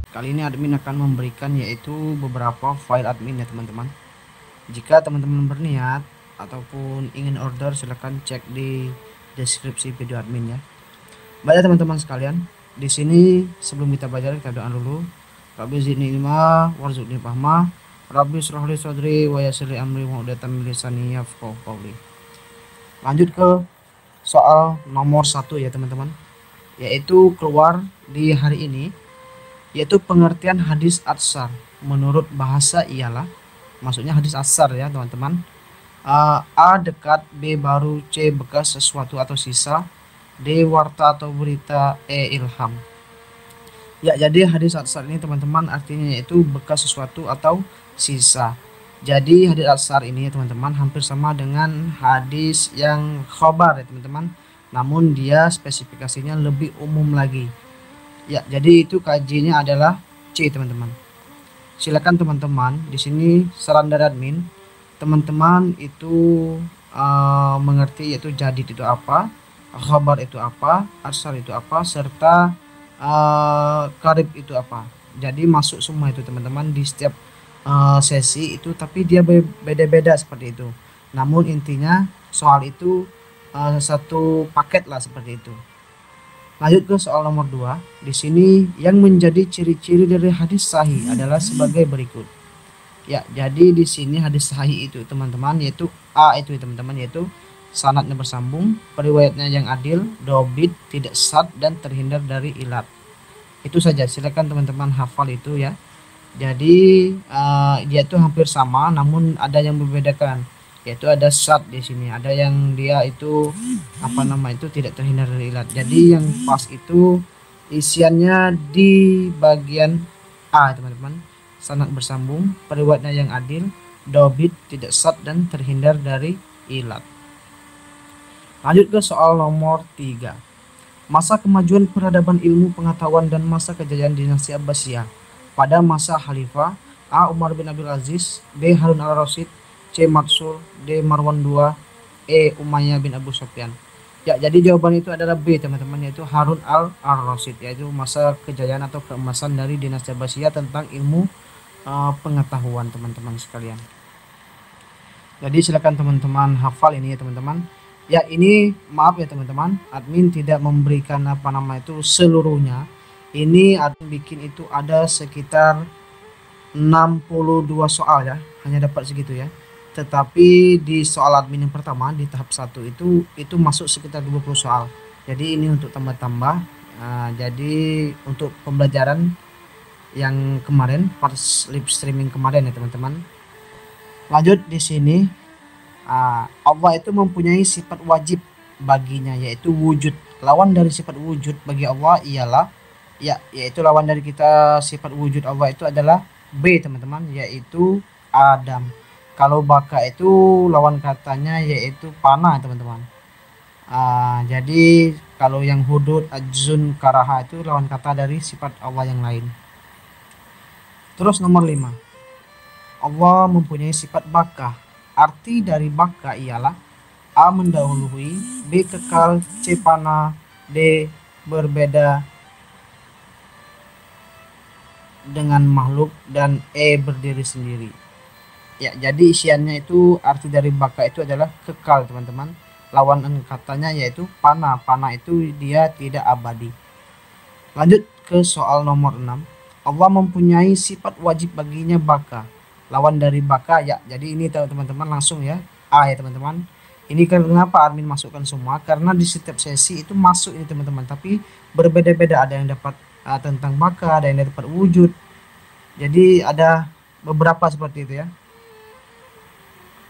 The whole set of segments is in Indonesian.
Kali ini admin akan memberikan yaitu beberapa file admin ya teman-teman. Jika teman-teman berniat ataupun ingin order, silahkan cek di deskripsi video admin ya. Baik teman-teman sekalian, di sini sebelum kita belajar kita doa dulu. Rabbi zidni ilma warzuqni fahma. Rabbi shrah li sadri wa yassir li amri wa uqdatam min lisani yafqahu qawli. Lanjut ke soal nomor 1 ya teman-teman, yaitu keluar di hari ini, yaitu pengertian hadis atsar menurut bahasa ialah, maksudnya hadis atsar ya teman-teman, A dekat, B baru, C bekas sesuatu atau sisa, D warta atau berita, E ilham. Ya, jadi hadis atsar ini teman-teman artinya yaitu bekas sesuatu atau sisa. Jadi hadis atsar ini ya teman-teman hampir sama dengan hadis yang khobar ya teman-teman, namun dia spesifikasinya lebih umum lagi. Ya, jadi itu KJ-nya adalah C teman-teman. Silakan teman-teman, di sini saran dari admin, teman-teman itu mengerti yaitu jadid itu apa, khabar itu apa, arsal itu apa, serta karib itu apa. Jadi masuk semua itu teman-teman di setiap sesi itu, tapi dia beda-beda seperti itu. Namun intinya soal itu satu paket lah seperti itu. Lanjut ke soal nomor 2. Di sini yang menjadi ciri-ciri dari hadis sahih adalah sebagai berikut. Ya, jadi di sini hadis sahih itu teman-teman yaitu A itu teman-teman, yaitu sanadnya bersambung, periwayatnya yang adil, dobit, tidak sad dan terhindar dari ilat. Itu saja, silakan teman-teman hafal itu ya. Jadi dia itu hampir sama namun ada yang membedakan, yaitu ada sad di sini, ada yang dia itu apa nama itu tidak terhindar dari ilat. Jadi yang pas itu isiannya di bagian A teman-teman, sanad bersambung, periwayatnya yang adil, dobit, tidak sad dan terhindar dari ilat. Lanjut ke soal nomor 3. Masa kemajuan peradaban ilmu pengetahuan dan masa kejayaan dinasti Abbasiyah pada masa Khalifah A. Umar bin Abdul Aziz, B. Harun al-Rasyid, C. Mansur, D. Marwan II, E. Umayyah bin Abu Sufyan. Ya, jadi jawaban itu adalah B teman-teman, yaitu Harun al-Rasyid, yaitu masa kejayaan atau keemasan dari dinasti Abbasiyah tentang ilmu pengetahuan teman-teman sekalian. Jadi silakan teman-teman hafal ini ya teman-teman. Ya, ini maaf ya teman-teman, admin tidak memberikan apa nama itu seluruhnya. Ini admin bikin itu ada sekitar 62 soal ya, hanya dapat segitu ya. Tetapi di soal admin yang pertama di tahap 1 itu masuk sekitar 20 soal. Jadi ini untuk tambah-tambah. Jadi untuk pembelajaran yang kemarin, pas live streaming kemarin ya teman-teman. Lanjut di sini, Allah itu mempunyai sifat wajib baginya yaitu wujud. Lawan dari sifat wujud bagi Allah ialah yaitu lawan dari kita sifat wujud Allah itu adalah B teman-teman, yaitu Adam. Kalau baka itu lawan katanya yaitu panah teman-teman. Jadi kalau yang hudud, ajzun, karaha itu lawan kata dari sifat Allah yang lain. Terus nomor 5. Allah mempunyai sifat baka. Arti dari baka ialah A. mendahului, B. kekal, C. panah, D. berbeda dengan makhluk, dan E. berdiri sendiri. Ya, jadi isiannya itu arti dari baka itu adalah kekal teman-teman. Lawan katanya yaitu panah. Panah itu dia tidak abadi. Lanjut ke soal nomor 6. Allah mempunyai sifat wajib baginya baka. Lawan dari baka ya. Jadi ini teman-teman langsung ya A ya teman-teman. Ini kenapa admin masukkan semua, karena di setiap sesi itu masuk ini teman-teman, tapi berbeda-beda. Ada yang dapat tentang baka, ada yang dapat wujud. Jadi ada beberapa seperti itu ya.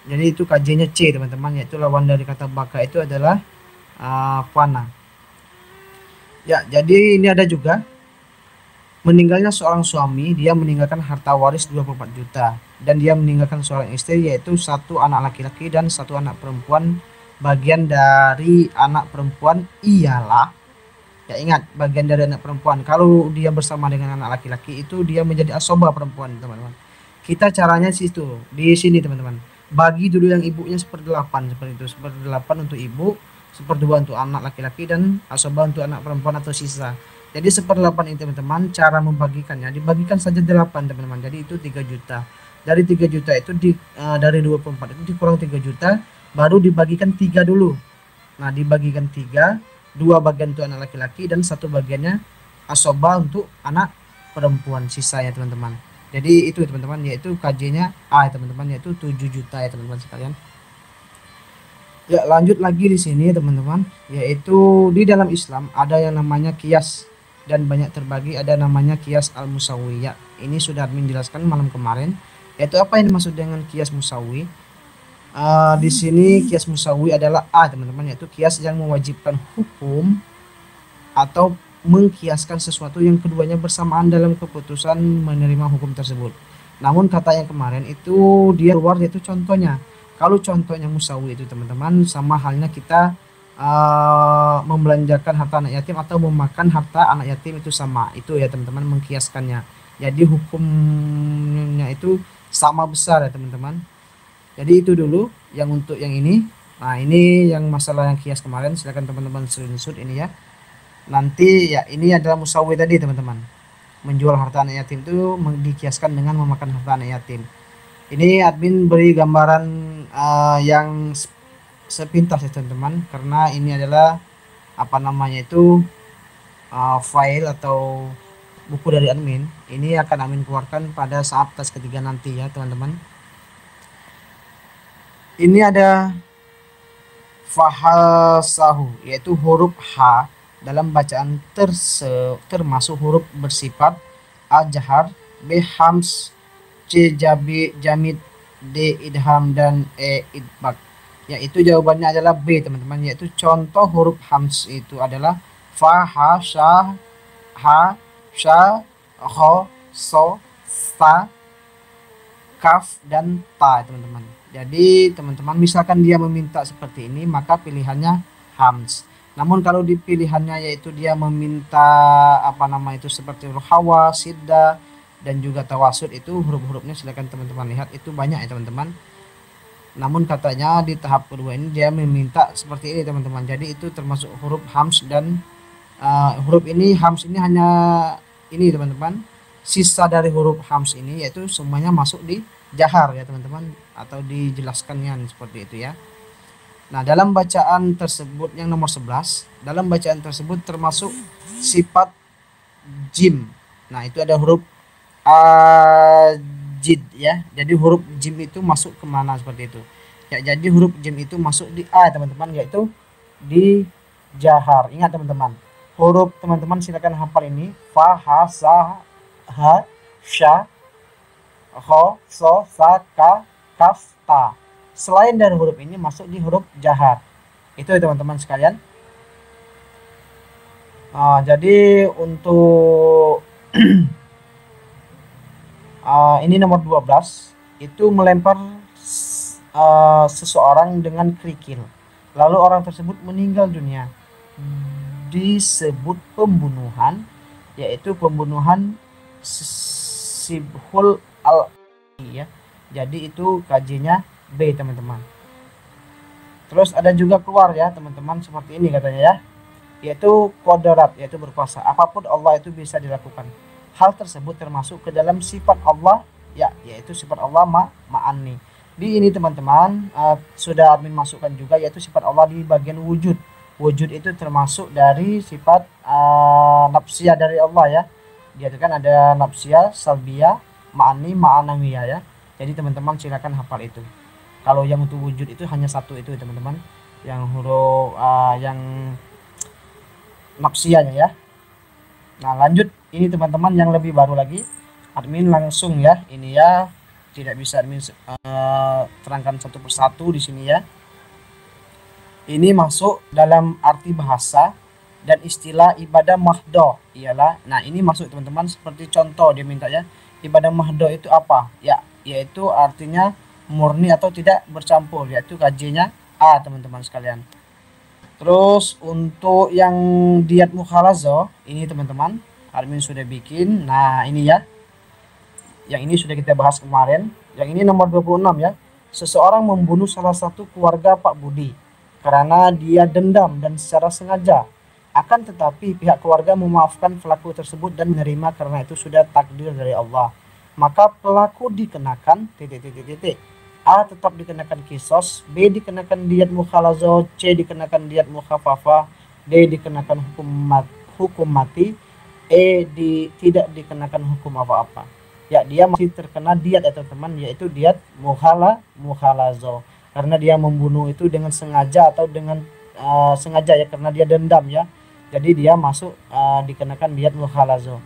Jadi itu KJ-nya C teman-teman, yaitu lawan dari kata baka itu adalah fana. Ya, jadi ini ada juga meninggalnya seorang suami, dia meninggalkan harta waris 24 juta dan dia meninggalkan seorang istri yaitu satu anak laki-laki dan satu anak perempuan. Bagian dari anak perempuan ialah, ya ingat, bagian dari anak perempuan kalau dia bersama dengan anak laki-laki itu dia menjadi asobah perempuan teman-teman. Kita caranya sih itu di sini teman-teman, bagi dulu yang ibunya 1/8 seperti itu, 1/8 untuk ibu, 1/2 untuk anak laki-laki dan asobah untuk anak perempuan atau sisa. Jadi 1/8 ini teman-teman cara membagikannya dibagikan saja 8 teman-teman. Jadi itu 3 juta. Dari 3 juta itu dari 24 itu dikurang 3 juta baru dibagikan 3 dulu. Nah, dibagikan 3, 2 bagian untuk anak laki-laki dan 1 bagiannya asoba untuk anak perempuan sisa ya teman-teman. Jadi itu teman-teman, yaitu KJ-nya A ya teman-teman, yaitu 7 juta ya teman-teman sekalian. Ya, lanjut lagi di sini teman-teman, yaitu di dalam Islam ada yang namanya kias dan banyak terbagi, ada namanya kias al-musawi ya. Ini sudah admin jelaskan malam kemarin. Yaitu apa yang dimaksud dengan kias musawi? Di sini kias musawi adalah A teman-teman, yaitu kias yang mewajibkan hukum atau mengkiaskan sesuatu yang keduanya bersamaan dalam keputusan menerima hukum tersebut. Namun kata yang kemarin itu dia keluar, yaitu contohnya. Kalau contohnya musawi itu teman-teman sama halnya kita membelanjakan harta anak yatim atau memakan harta anak yatim, itu sama. Itu ya teman-teman mengkiaskannya. Jadi hukumnya itu sama besar ya teman-teman. Jadi itu dulu yang untuk yang ini. Nah, ini yang masalah yang kias kemarin, silahkan teman-teman screenshot ini ya. Nanti ya ini adalah musawi tadi teman-teman. Menjual harta anak yatim itu dikiaskan dengan memakan harta anak yatim. Ini admin beri gambaran yang sepintas ya teman-teman, karena ini adalah apa namanya itu file atau buku dari admin. Ini akan admin keluarkan pada saat tes ketiga nanti ya teman-teman. Ini ada fahasahu, yaitu huruf H dalam bacaan termasuk huruf bersifat ajhar, B hams, C jamid, D idham, dan E idbak. Yaitu jawabannya adalah B teman-teman, yaitu contoh huruf hams itu adalah fa, ha, sha, ha, sha, ho, so, sa, kaf, dan ta teman-teman. Jadi teman-teman misalkan dia meminta seperti ini, maka pilihannya hams. Namun kalau di pilihannya yaitu dia meminta apa nama itu seperti hawa, sidda, dan juga tawasud, itu huruf-hurufnya silakan teman-teman lihat, itu banyak ya teman-teman. Namun katanya di tahap kedua ini dia meminta seperti ini teman-teman. Jadi itu termasuk huruf hams, dan huruf ini hams ini hanya ini teman-teman, sisa dari huruf hams ini yaitu semuanya masuk di jahar ya teman-teman, atau dijelaskannya seperti itu ya. Nah, dalam bacaan tersebut yang nomor 11, dalam bacaan tersebut termasuk sifat jim. Nah, itu ada huruf jid ya. Jadi huruf jim itu masuk kemana seperti itu ya. Jadi huruf jim itu masuk di A teman-teman, yaitu di jahar. Ingat teman-teman, huruf teman-teman silakan hafal ini: fa, ha, sa, ha, sha, ho, so, sa, ka, kaf, ta. Selain dari huruf ini masuk di huruf jahar. Itu ya teman-teman sekalian. Jadi untuk ini nomor 12, itu melempar seseorang dengan kerikil, lalu orang tersebut meninggal dunia, disebut pembunuhan, yaitu pembunuhan sibhul al ya. Jadi itu KJ-nya B teman-teman. Terus ada juga keluar ya teman-teman, seperti ini katanya ya, yaitu kodrat, yaitu berkuasa. Apapun Allah itu bisa dilakukan. Hal tersebut termasuk ke dalam sifat Allah ya, yaitu sifat Allah ma'ani. Di ini teman-teman sudah admin masukkan juga, yaitu sifat Allah di bagian wujud. Wujud itu termasuk dari sifat nafsiyah dari Allah ya. Dia kan ada nafsiyah, salbiyah, ma'ani, ma'anawiyah ya. Jadi teman-teman silakan hafal itu. Kalau yang untuk wujud itu hanya satu itu teman-teman, yang huruf yang nafsiyahnya ya. Nah, lanjut ini teman-teman yang lebih baru lagi, admin langsung ya ini ya, tidak bisa admin terangkan satu persatu di sini ya. Ini masuk dalam arti bahasa dan istilah ibadah mahdoh ialah, nah ini masuk teman-teman seperti contoh dia minta ya, ibadah mahdoh itu apa ya, yaitu artinya murni atau tidak bercampur, yaitu KJ-nya A teman-teman sekalian. Terus untuk yang diat mukhalazo ini teman-teman admin sudah bikin. Nah ini ya, yang ini sudah kita bahas kemarin. Yang ini nomor 26 ya. Seseorang membunuh salah satu keluarga Pak Budi karena dia dendam dan secara sengaja Akan tetapi pihak keluarga memaafkan pelaku tersebut dan menerima karena itu sudah takdir dari Allah. Maka pelaku dikenakan titik. A tetap dikenakan kisos, B dikenakan diat mukhalazo, C dikenakan diat mukhafafah, D dikenakan hukum mati, tidak dikenakan hukum apa-apa. Ya, dia masih terkena diat ya teman-teman, yaitu diat mukhalazo. Karena dia membunuh itu dengan sengaja atau dengan sengaja ya, karena dia dendam ya. Jadi dia masuk dikenakan diat mukhalazo.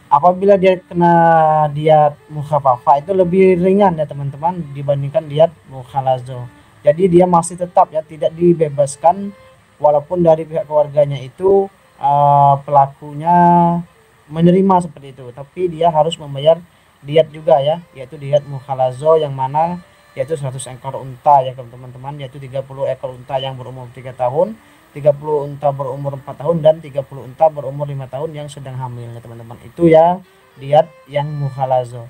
Apabila dia kena diat mukhafafah itu lebih ringan ya teman-teman dibandingkan diat mukhalazo. Jadi dia masih tetap ya tidak dibebaskan walaupun dari pihak keluarganya itu pelakunya menerima seperti itu, tapi dia harus membayar diat juga ya, yaitu diat mukhalazo yang mana yaitu 100 ekor unta ya teman-teman, yaitu 30 ekor unta yang berumur 3 tahun, 30 unta berumur 4 tahun, dan 30 unta berumur 5 tahun yang sedang hamil ya teman-teman. Itu ya diat yang mukhalazo.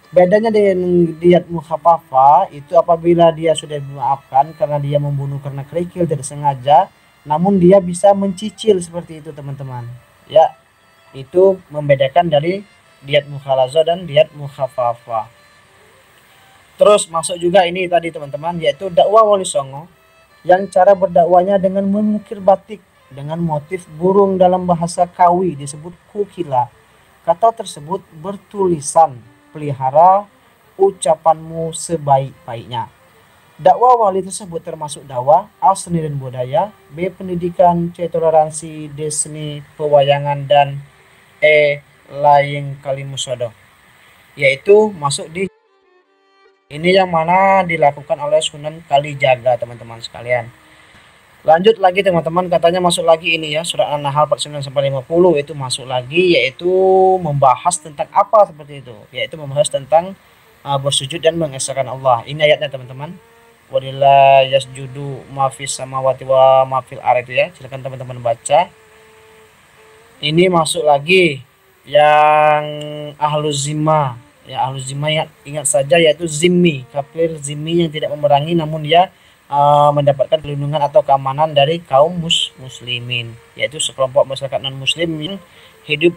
Bedanya dengan diat mukhafafa itu apabila dia sudah dimaafkan karena dia membunuh karena kerikil tidak sengaja, namun dia bisa mencicil seperti itu teman-teman. Ya, itu membedakan dari diat mukhalazo dan diat mukhafafa. Terus masuk juga ini tadi teman-teman, yaitu dakwah Wali Songo yang cara berdakwanya dengan mengukir batik dengan motif burung dalam bahasa Kawi disebut kukila. Kata tersebut bertulisan pelihara ucapanmu sebaik-baiknya. Dakwah wali tersebut termasuk dakwah A. Seni dan budaya, B. Pendidikan, C. Toleransi, D. Seni pewayangan, dan E. Laying Kalimusodo, yaitu masuk di ini yang mana dilakukan oleh Sunan Kalijaga teman-teman sekalian. Lanjut lagi teman-teman, katanya masuk lagi ini ya, surah An-Nahl 49-50 itu masuk lagi, yaitu membahas tentang apa seperti itu, yaitu membahas tentang bersujud dan mengesahkan Allah. Ini ayatnya teman-teman. Walillahi yasjudu ma fis samawati wa ma fil ardi ya. Silakan teman-teman baca. Ini masuk lagi yang ahlu zimma ya, ahlu zimma ya, ingat saja yaitu zimmi, kafir zimmi yang tidak memerangi namun dia mendapatkan perlindungan atau keamanan dari kaum muslimin, yaitu sekelompok masyarakat non muslim yang hidup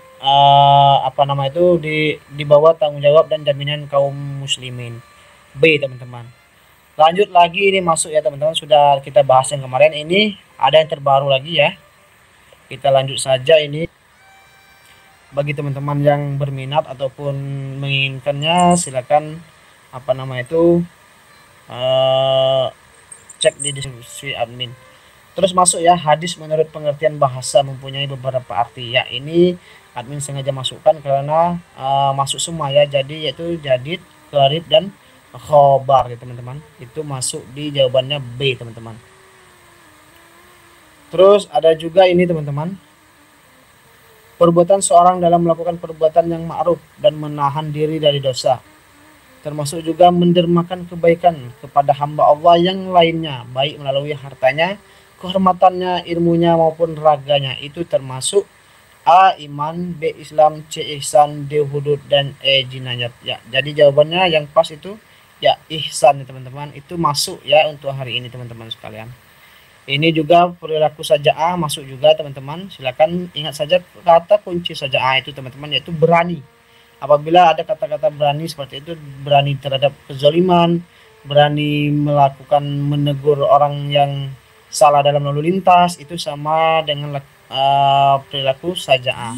di bawah tanggung jawab dan jaminan kaum muslimin. B teman-teman. Lanjut lagi, ini masuk ya teman-teman, sudah kita bahas yang kemarin, ini ada yang terbaru lagi ya. Kita lanjut saja ini. Bagi teman-teman yang berminat ataupun menginginkannya, silakan cek di deskripsi admin. Terus masuk ya, hadis menurut pengertian bahasa mempunyai beberapa arti ya. Ini admin sengaja masukkan karena masuk semua ya. Jadi yaitu jadid, qarib, dan khobar ya teman-teman. Itu masuk di jawabannya B teman-teman. Terus ada juga ini teman-teman, perbuatan seorang dalam melakukan perbuatan yang ma'ruf dan menahan diri dari dosa, termasuk juga mendermakan kebaikan kepada hamba Allah yang lainnya, baik melalui hartanya, kehormatannya, ilmunya, maupun raganya. Itu termasuk A. Iman, B. Islam, C. Ihsan, D. Hudud, dan E. Jinayat ya. Jadi jawabannya yang pas itu ya ihsan ya teman-teman. Itu masuk ya untuk hari ini teman-teman sekalian. Ini juga perilaku saja'ah masuk juga teman-teman. Silakan ingat saja kata kunci saja'ah itu teman-teman, yaitu berani. Apabila ada kata-kata berani seperti itu, berani terhadap kezaliman, berani melakukan menegur orang yang salah dalam lalu lintas, itu sama dengan perilaku saja'ah.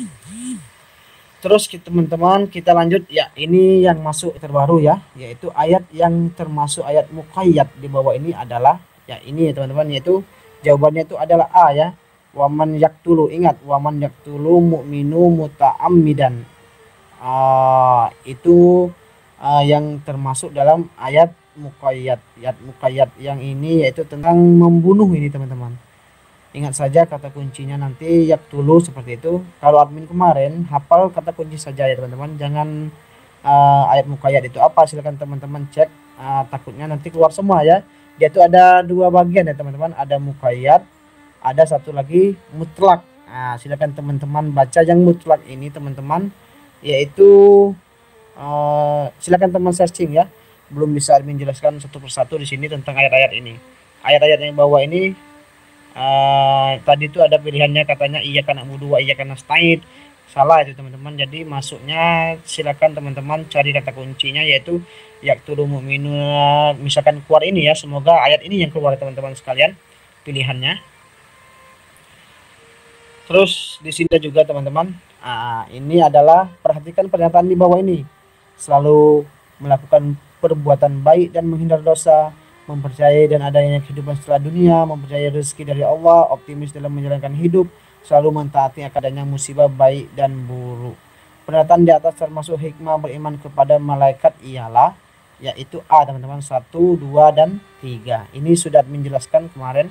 Terus teman-teman kita lanjut ya, ini yang masuk terbaru ya, yaitu ayat yang termasuk ayat muqayyad di bawah ini adalah ya ini ya teman-teman, yaitu jawabannya itu adalah A ya. Waman yaktulu, ingat waman yaktulu mu'minu muta'ammidan. Itu yang termasuk dalam ayat muqayyad. Ayat muqayyad yang ini yaitu tentang membunuh ini teman-teman. Ingat saja kata kuncinya nanti yaktulu seperti itu. Kalau admin kemarin hafal kata kunci saja ya teman-teman. Jangan ayat muqayyad itu apa, silakan teman-teman cek, takutnya nanti keluar semua ya. Dia itu ada dua bagian ya teman-teman, ada muqayyad, ada satu lagi mutlak. Nah, silakan teman-teman baca yang mutlak ini teman-teman, yaitu silakan teman searching ya. Belum bisa admin jelaskan satu persatu di sini tentang ayat-ayat ini. Ayat-ayat yang bawah ini Tadi itu ada pilihannya katanya iya karena na'budu wa iyyaka nasta'in. Salah itu teman-teman. Jadi masuknya silakan teman-teman cari kata kuncinya yaitu yaqtulu mu'minun. Misalkan keluar ini ya, semoga ayat ini yang keluar teman-teman sekalian pilihannya. Terus di sini juga teman-teman, ini adalah perhatikan pernyataan di bawah ini. Selalu melakukan perbuatan baik dan menghindar dosa, mempercayai dan adanya kehidupan setelah dunia, mempercayai rezeki dari Allah, optimis dalam menjalankan hidup, selalu mentaati adanya musibah baik dan buruk. Pernyataan di atas termasuk hikmah beriman kepada malaikat ialah, yaitu A teman-teman, 1, 2, dan 3. Ini sudah menjelaskan kemarin.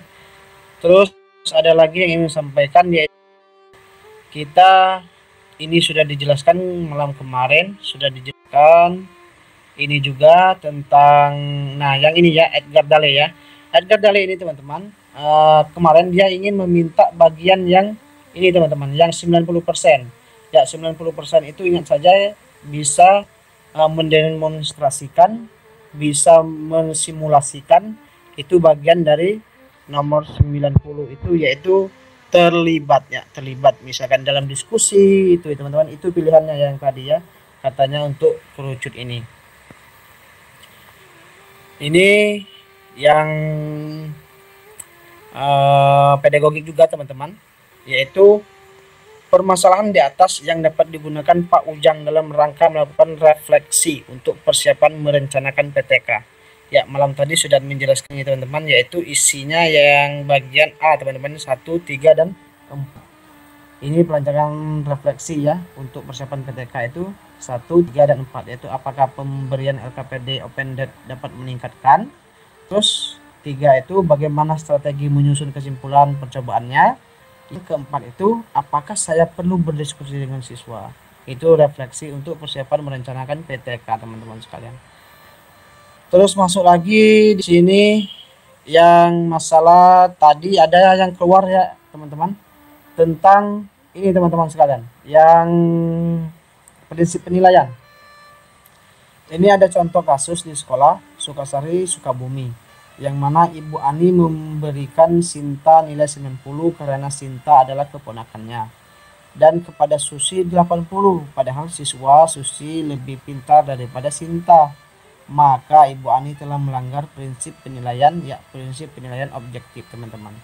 Terus ada lagi yang ingin sampaikan, yaitu kita ini sudah dijelaskan malam kemarin, sudah dijelaskan ini juga tentang, nah yang ini ya, Edgar Dale ya. Edgar Dale ini teman-teman, kemarin dia ingin meminta bagian yang ini teman-teman, yang 90%. Ya 90% itu ingat saja bisa mendemonstrasikan, bisa mensimulasikan, itu bagian dari nomor 90 itu, yaitu terlibat ya, terlibat misalkan dalam diskusi itu teman-teman. Itu pilihannya yang tadi ya, katanya untuk kerucut ini yang pedagogik juga teman-teman, yaitu permasalahan di atas yang dapat digunakan Pak Ujang dalam rangka melakukan refleksi untuk persiapan merencanakan PTK. Ya malam tadi sudah menjelaskannya teman-teman, yaitu isinya yang bagian A teman-teman, 1, 3, dan 4. Ini pelancaran refleksi ya untuk persiapan PTK itu 1, 3, dan 4, yaitu apakah pemberian LKPD Open Date dapat meningkatkan. Terus 3 itu bagaimana strategi menyusun kesimpulan percobaannya. Yang keempat itu apakah saya perlu berdiskusi dengan siswa. Itu refleksi untuk persiapan merencanakan PTK teman-teman sekalian. Terus masuk lagi di sini yang masalah tadi ada yang keluar ya teman-teman, tentang ini teman-teman sekalian, yang prinsip penilaian. Ini ada contoh kasus di sekolah Sukasari Sukabumi, yang mana Ibu Ani memberikan Sinta nilai 90 karena Sinta adalah keponakannya, dan kepada Susi 80, padahal siswa Susi lebih pintar daripada Sinta. Maka Ibu Ani telah melanggar prinsip penilaian, ya prinsip penilaian objektif teman-teman.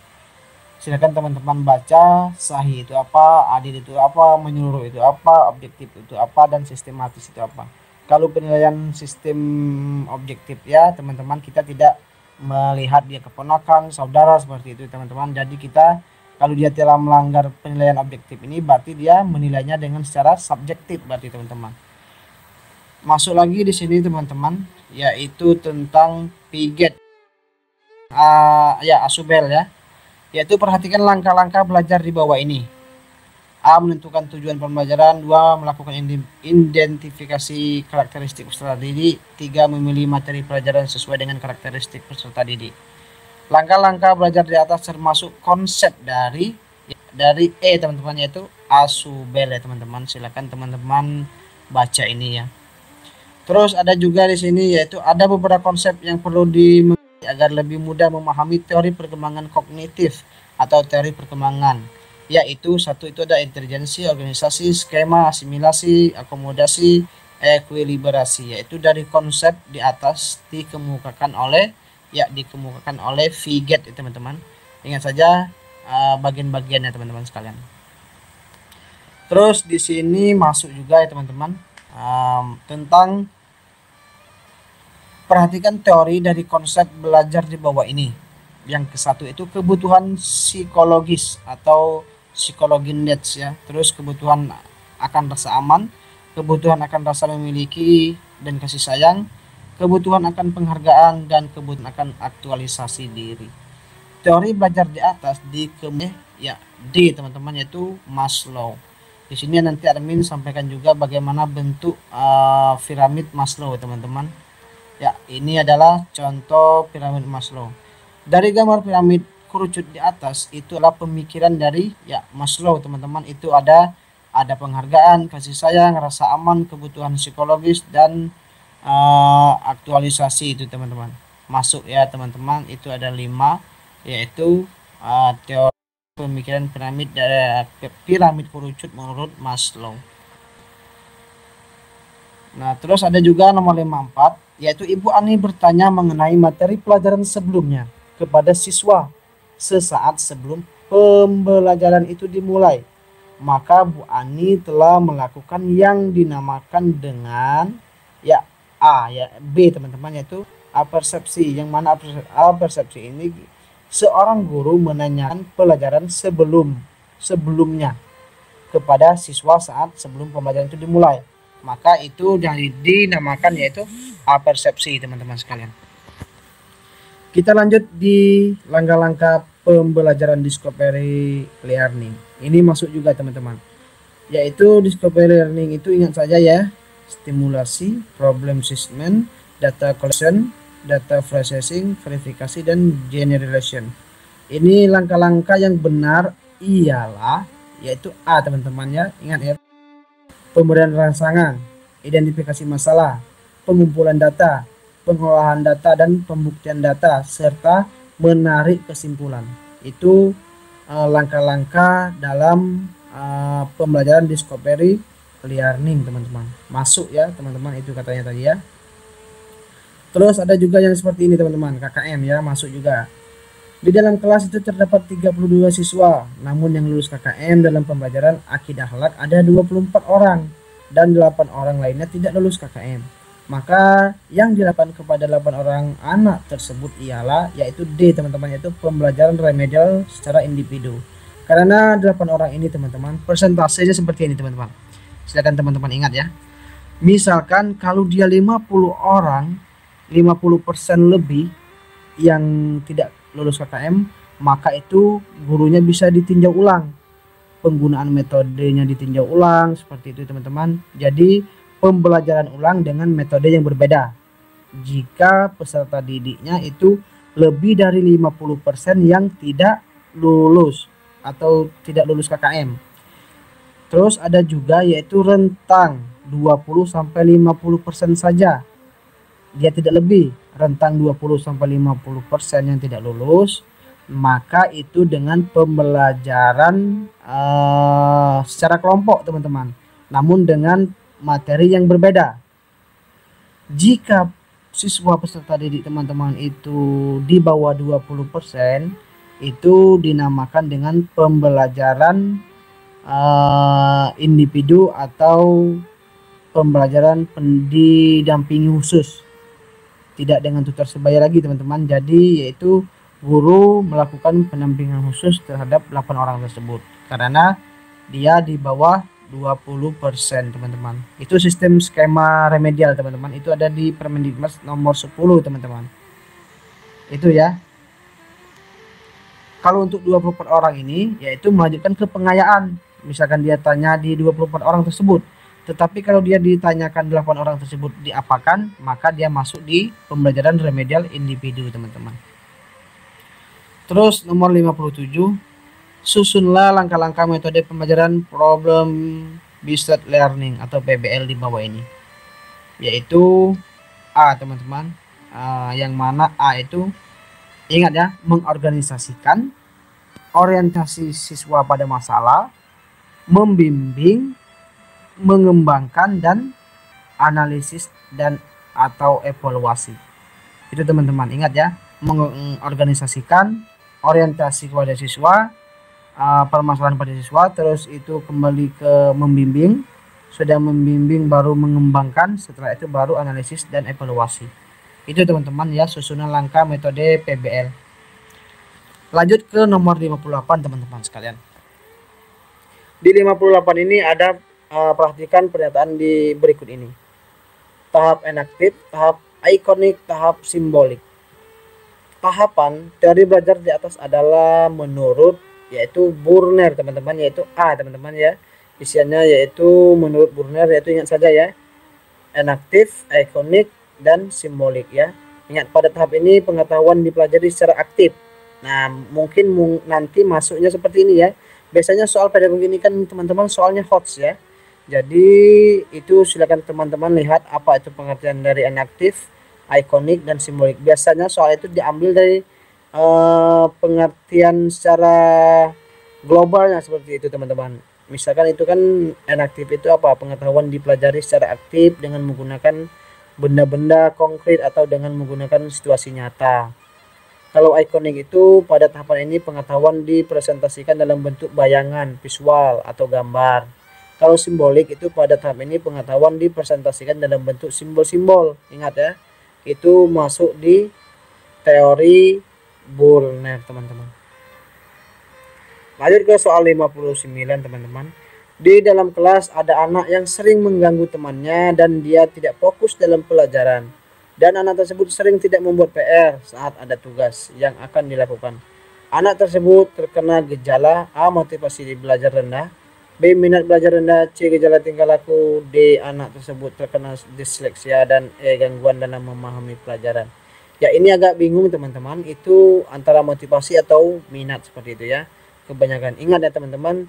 Silakan teman-teman baca sahih itu apa, adil itu apa, menyeluruh itu apa, objektif itu apa, dan sistematis itu apa. Kalau penilaian sistem objektif ya teman-teman, kita tidak melihat dia keponakan, saudara, seperti itu teman-teman. Jadi kita kalau dia telah melanggar penilaian objektif ini, berarti dia menilainya dengan secara subjektif berarti teman-teman. Masuk lagi di sini teman-teman, yaitu tentang Piaget, ya Asubel ya, yaitu perhatikan langkah-langkah belajar di bawah ini. A. Menentukan tujuan pembelajaran. 2. Melakukan identifikasi karakteristik peserta didik. 3. Memilih materi pelajaran sesuai dengan karakteristik peserta didik. Langkah-langkah belajar di atas termasuk konsep dari E teman-teman, yaitu Asubel ya teman-teman. Silakan teman-teman baca ini ya. Terus ada juga di sini, yaitu ada beberapa konsep yang perlu dimengerti agar lebih mudah memahami teori perkembangan kognitif atau teori perkembangan, yaitu 1 itu ada intelijensi, organisasi, skema, asimilasi, akomodasi, ekuilibrasi, yaitu dari konsep di atas dikemukakan oleh Piaget teman-teman. Ingat saja bagian-bagiannya teman-teman sekalian. Terus di sini masuk juga ya teman-teman, tentang perhatikan teori dari konsep belajar di bawah ini. Yang ke-1 itu kebutuhan psikologis atau psikologi needs ya. Terus kebutuhan akan rasa aman, kebutuhan akan rasa memiliki dan kasih sayang, kebutuhan akan penghargaan, dan kebutuhan akan aktualisasi diri. Teori belajar di atas ya D teman-teman, yaitu Maslow. Di sini nanti admin sampaikan juga bagaimana bentuk piramid Maslow teman-teman. Ya, ini adalah contoh piramid Maslow. Dari gambar piramid kerucut di atas itu adalah pemikiran dari ya Maslow teman-teman. Itu ada penghargaan, kasih sayang, rasa aman, kebutuhan psikologis, dan aktualisasi itu teman-teman. Masuk ya teman-teman, itu ada 5, yaitu teori pemikiran piramid kerucut menurut Maslow. Nah, terus ada juga nomor 54, yaitu Ibu Ani bertanya mengenai materi pelajaran sebelumnya kepada siswa sesaat sebelum pembelajaran itu dimulai. Maka Bu Ani telah melakukan yang dinamakan dengan ya B teman-teman, yaitu apersepsi. Yang mana apersepsi ini seorang guru menanyakan pelajaran sebelumnya kepada siswa saat sebelum pembelajaran itu dimulai. Maka itu yang dinamakan yaitu apersepsi teman-teman sekalian. Kita lanjut di langkah-langkah pembelajaran discovery learning. Ini masuk juga teman-teman. Yaitu discovery learning itu ingat saja ya, stimulasi, problem assessment, data collection, data processing, verifikasi, dan generalization. Ini langkah-langkah yang benar ialah yaitu A teman-teman ya, ingat ya. Pemberian rangsangan, identifikasi masalah, pengumpulan data, pengolahan data dan pembuktian data, serta menarik kesimpulan. Itu langkah-langkah dalam pembelajaran discovery learning teman-teman. Masuk ya teman-teman, itu katanya tadi ya. Terus ada juga yang seperti ini teman-teman, KKM ya, masuk juga. Di dalam kelas itu terdapat 32 siswa, namun yang lulus KKM dalam pembelajaran akidah akhlak ada 24 orang dan 8 orang lainnya tidak lulus KKM. Maka yang dilakukan kepada 8 orang anak tersebut ialah yaitu D teman-teman, yaitu pembelajaran remedial secara individu. Karena 8 orang ini teman-teman, persentasenya seperti ini teman-teman. Silakan teman-teman ingat ya. Misalkan kalau dia 50 orang, 50% lebih yang tidak lulus KKM, maka itu gurunya bisa ditinjau ulang, penggunaan metodenya ditinjau ulang, seperti itu teman-teman. Jadi pembelajaran ulang dengan metode yang berbeda jika peserta didiknya itu lebih dari 50% yang tidak lulus atau tidak lulus KKM. Terus ada juga yaitu rentang 20-50% saja, dia tidak lebih. Rentang 20-50% yang tidak lulus, maka itu dengan pembelajaran secara kelompok teman-teman, namun dengan materi yang berbeda. Jika siswa peserta didik teman-teman itu di bawah 20%, itu dinamakan dengan pembelajaran individu atau pembelajaran didampingi khusus, tidak dengan tutor sebaya lagi teman-teman. Jadi yaitu guru melakukan pendampingan khusus terhadap 8 orang tersebut karena dia di bawah 20% teman-teman. Itu sistem skema remedial teman-teman, itu ada di Permendikbud nomor 10 teman-teman. Itu ya. Kalau untuk 24 orang ini yaitu melanjutkan ke pengayaan. Misalkan dia tanya di 24 orang tersebut, tetapi kalau dia ditanyakan 8 orang tersebut diapakan, maka dia masuk di pembelajaran remedial individu teman-teman. Terus nomor 57, susunlah langkah-langkah metode pembelajaran problem based learning atau PBL di bawah ini. Yaitu A teman-teman, yang mana A itu ingat ya, mengorganisasikan, orientasi siswa pada masalah, membimbing, mengembangkan, dan analisis dan atau evaluasi. Itu teman-teman ingat ya, mengorganisasikan, orientasi kepada siswa, permasalahan pada siswa, terus itu kembali ke membimbing, sudah membimbing baru mengembangkan, setelah itu baru analisis dan evaluasi. Itu teman-teman ya, susunan langkah metode PBL. Lanjut ke nomor 58 teman-teman sekalian. Di 58 ini ada perhatikan pernyataan di berikut ini. Tahap enaktif, tahap ikonik, tahap simbolik. Tahapan teori belajar di atas adalah menurut yaitu Burner teman-teman, yaitu A teman-teman ya. Isiannya yaitu menurut Burner, yaitu ingat saja ya, enaktif, ikonik, dan simbolik ya. Ingat pada tahap ini pengetahuan dipelajari secara aktif. Nah mungkin nanti masuknya seperti ini ya. Biasanya soal pedagogi ini kan teman-teman soalnya HOTS ya. Jadi itu silakan teman-teman lihat apa itu pengertian dari enaktif, ikonik, dan simbolik. Biasanya soal itu diambil dari pengertian secara globalnya seperti itu teman-teman. Misalkan itu kan enaktif itu apa, pengetahuan dipelajari secara aktif dengan menggunakan benda-benda konkret atau dengan menggunakan situasi nyata. Kalau ikonik itu pada tahapan ini pengetahuan dipresentasikan dalam bentuk bayangan, visual atau gambar. Kalau simbolik itu pada tahap ini pengetahuan dipresentasikan dalam bentuk simbol-simbol. Ingat ya, itu masuk di teori Bulner teman-teman. Lanjut ke soal 59 teman-teman. Di dalam kelas ada anak yang sering mengganggu temannya dan dia tidak fokus dalam pelajaran. Dan anak tersebut sering tidak membuat PR saat ada tugas yang akan dilakukan. Anak tersebut terkena gejala A. Motivasi di belajar rendah, B. Minat belajar rendah, C. Gejala tingkah laku, D. Anak tersebut terkena disleksia, dan E. Gangguan dalam memahami pelajaran. Ya ini agak bingung teman-teman, itu antara motivasi atau minat seperti itu ya. Kebanyakan ingat ya teman-teman,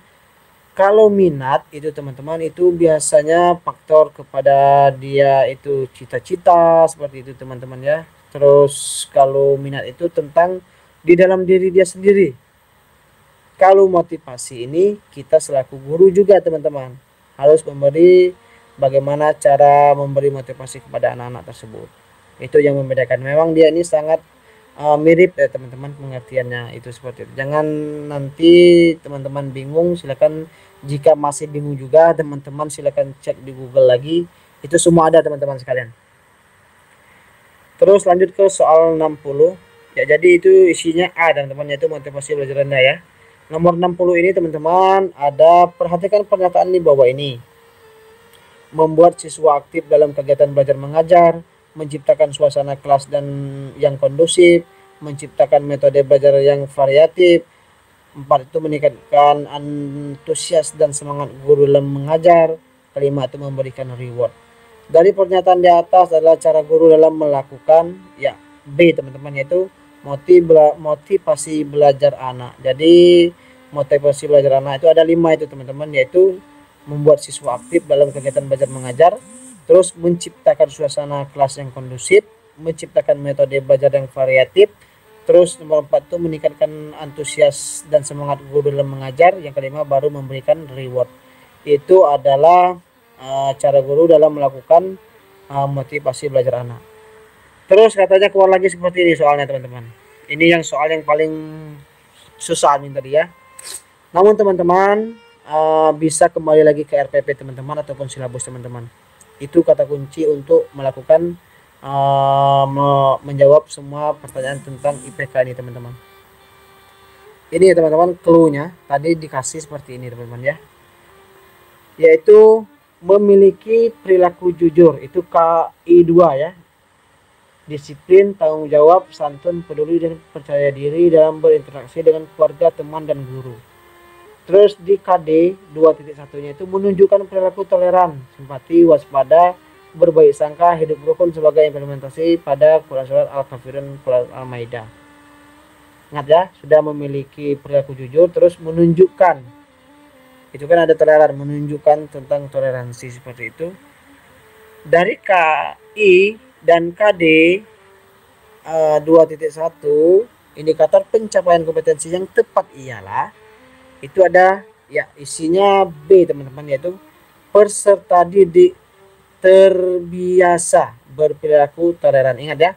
kalau minat itu teman-teman itu biasanya faktor kepada dia itu cita-cita seperti itu teman-teman ya. Terus kalau minat itu tentang di dalam diri dia sendiri. Kalau motivasi ini kita selaku guru juga teman-teman harus memberi bagaimana cara memberi motivasi kepada anak-anak tersebut. Itu yang membedakan. Memang dia ini sangat mirip ya teman-teman pengertiannya itu seperti itu. Jangan nanti teman-teman bingung, silakan jika masih bingung juga teman-teman silakan cek di Google lagi, itu semua ada teman-teman sekalian. Terus lanjut ke soal 60 ya, jadi itu isinya A teman-teman, yaitu motivasi belajar rendah ya. Nomor 60 ini teman-teman ada, perhatikan pernyataan di bawah ini. Membuat siswa aktif dalam kegiatan belajar mengajar, menciptakan suasana kelas dan yang kondusif, menciptakan metode belajar yang variatif. 4 itu meningkatkan antusias dan semangat guru dalam mengajar. Kelima itu memberikan reward. Dari pernyataan di atas adalah cara guru dalam melakukan ya B teman-teman, yaitu motivasi belajar anak. Jadi motivasi belajar anak itu ada 5 itu teman-teman, yaitu membuat siswa aktif dalam kegiatan belajar mengajar, terus menciptakan suasana kelas yang kondusif, menciptakan metode belajar yang variatif, terus nomor 4 itu meningkatkan antusias dan semangat guru dalam mengajar, yang kelima baru memberikan reward. Itu adalah cara guru dalam melakukan motivasi belajar anak. Terus katanya keluar lagi seperti ini soalnya teman-teman. Ini yang soal yang paling susah nih tadi ya. Namun teman-teman bisa kembali lagi ke RPP teman-teman ataupun silabus teman-teman. Itu kata kunci untuk melakukan menjawab semua pertanyaan tentang IPK ini teman-teman. Ini ya teman-teman clue-nya tadi dikasih seperti ini teman-teman ya, yaitu memiliki perilaku jujur, itu KI2 ya. Disiplin, tanggung jawab, santun, peduli, dan percaya diri dalam berinteraksi dengan keluarga, teman, dan guru. Terus di KD 2.1-nya itu menunjukkan perilaku toleran, simpati, waspada, berbaik sangka, hidup rukun sebagai implementasi pada Quran Surat Al-Kafirun, Quran Al-Maidah. Ingat ya, sudah memiliki perilaku jujur, terus menunjukkan, itu kan ada toleran, menunjukkan tentang toleransi seperti itu. Dari KI dan KD 2.1, indikator pencapaian kompetensi yang tepat ialah, itu ada ya isinya B teman-teman, yaitu peserta didik terbiasa berperilaku toleran. Ingat ya,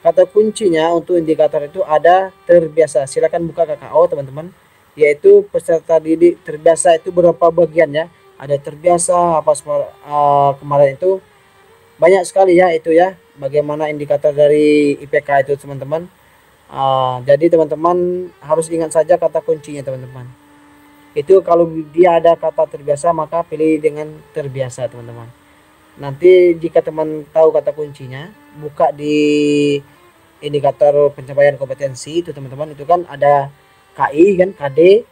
kata kuncinya untuk indikator itu ada terbiasa. Silakan buka KKO teman-teman, yaitu peserta didik terbiasa itu berapa bagian ya, ada terbiasa apa kemarin itu banyak sekali ya itu ya, bagaimana indikator dari IPK itu teman-teman. Jadi teman-teman harus ingat saja kata kuncinya teman-teman. Itu kalau dia ada kata terbiasa maka pilih dengan terbiasa teman-teman. Nanti jika teman tahu kata kuncinya, buka di indikator pencapaian kompetensi itu teman-teman, itu kan ada KI kan, KD,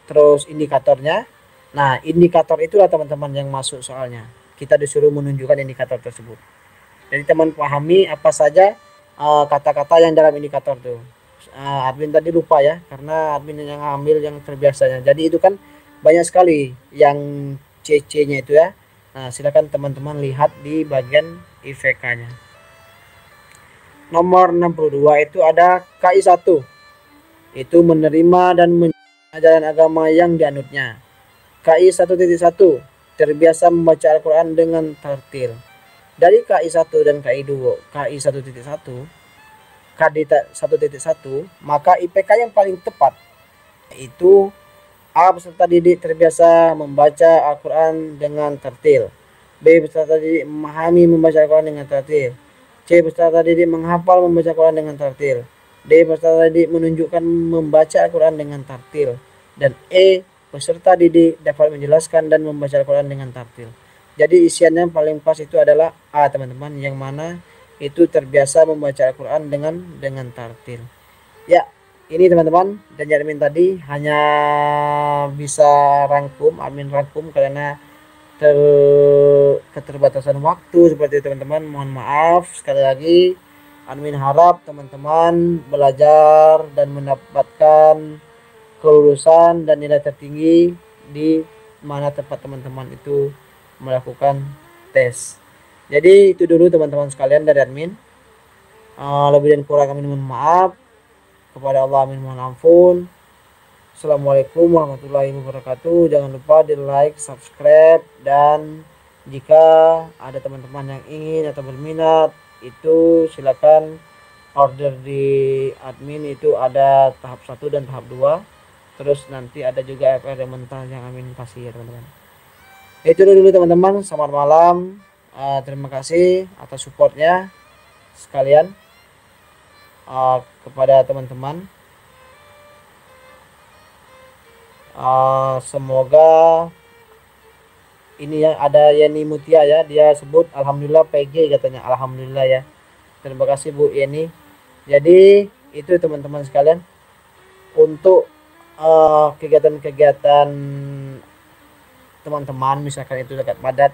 terus indikatornya. Nah indikator itulah teman-teman yang masuk soalnya. Kita disuruh menunjukkan indikator tersebut. Jadi teman pahami apa saja kata-kata yang dalam indikator tuh. Admin tadi lupa ya, karena admin yang ambil yang terbiasanya. Jadi itu kan banyak sekali yang CC-nya itu ya. Nah, silakan teman-teman lihat di bagian IVK-nya. Nomor 62 itu ada KI 1. itu menerima dan ajaran agama yang dianutnya. KI 1.1 terbiasa membaca Al-Quran dengan tartil. Dari KI 1 dan KI 2, KI 1.1, KD 1.1, maka IPK yang paling tepat yaitu A. Peserta didik terbiasa membaca Al-Quran dengan tartil. B. Peserta didik memahami membaca Al-Quran dengan tartil. C. Peserta didik menghafal membaca Al-Quran dengan tartil. D. Peserta didik menunjukkan membaca Al-Quran dengan tartil. Dan E. Peserta didik dapat menjelaskan dan membaca Al-Quran dengan tartil. Jadi isiannya paling pas itu adalah A, teman-teman, yang mana itu terbiasa membaca Al-Quran dengan tartil. Ya, ini teman-teman, dan admin tadi hanya bisa admin rangkum karena keterbatasan waktu seperti itu teman-teman. Mohon maaf sekali lagi. Admin harap teman-teman belajar dan mendapatkan kelulusan dan nilai tertinggi di mana tempat teman-teman itu melakukan tes. Jadi itu dulu teman-teman sekalian dari admin. Lebih dan kurang kami mohon maaf. Kepada Allah amin mohon ampun. Assalamualaikum warahmatullahi wabarakatuh. Jangan lupa di like, subscribe, dan jika ada teman-teman yang ingin atau berminat itu silakan order di admin. Itu ada tahap 1 dan tahap 2. Terus nanti ada juga FR mental yang admin kasih ya teman-teman. Itu dulu teman-teman. Selamat malam. Terima kasih atas supportnya sekalian kepada teman-teman. Semoga ini ya, ada Yeni Mutia ya, dia sebut alhamdulillah PG katanya. Alhamdulillah ya, terima kasih Bu Yeni. Jadi itu teman-teman sekalian untuk kegiatan-kegiatan teman-teman, misalkan itu dekat padat,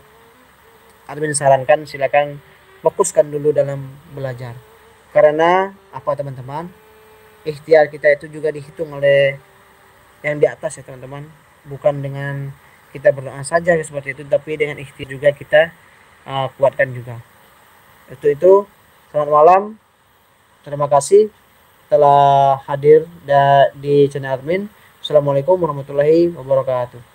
admin sarankan silakan fokuskan dulu dalam belajar. Karena apa teman-teman, ikhtiar kita itu juga dihitung oleh yang di atas ya teman-teman. Bukan dengan kita berdoa saja seperti itu, tapi dengan ikhtiar juga kita kuatkan juga. Itu selamat malam. Terima kasih telah hadir di channel admin. Assalamualaikum warahmatullahi wabarakatuh.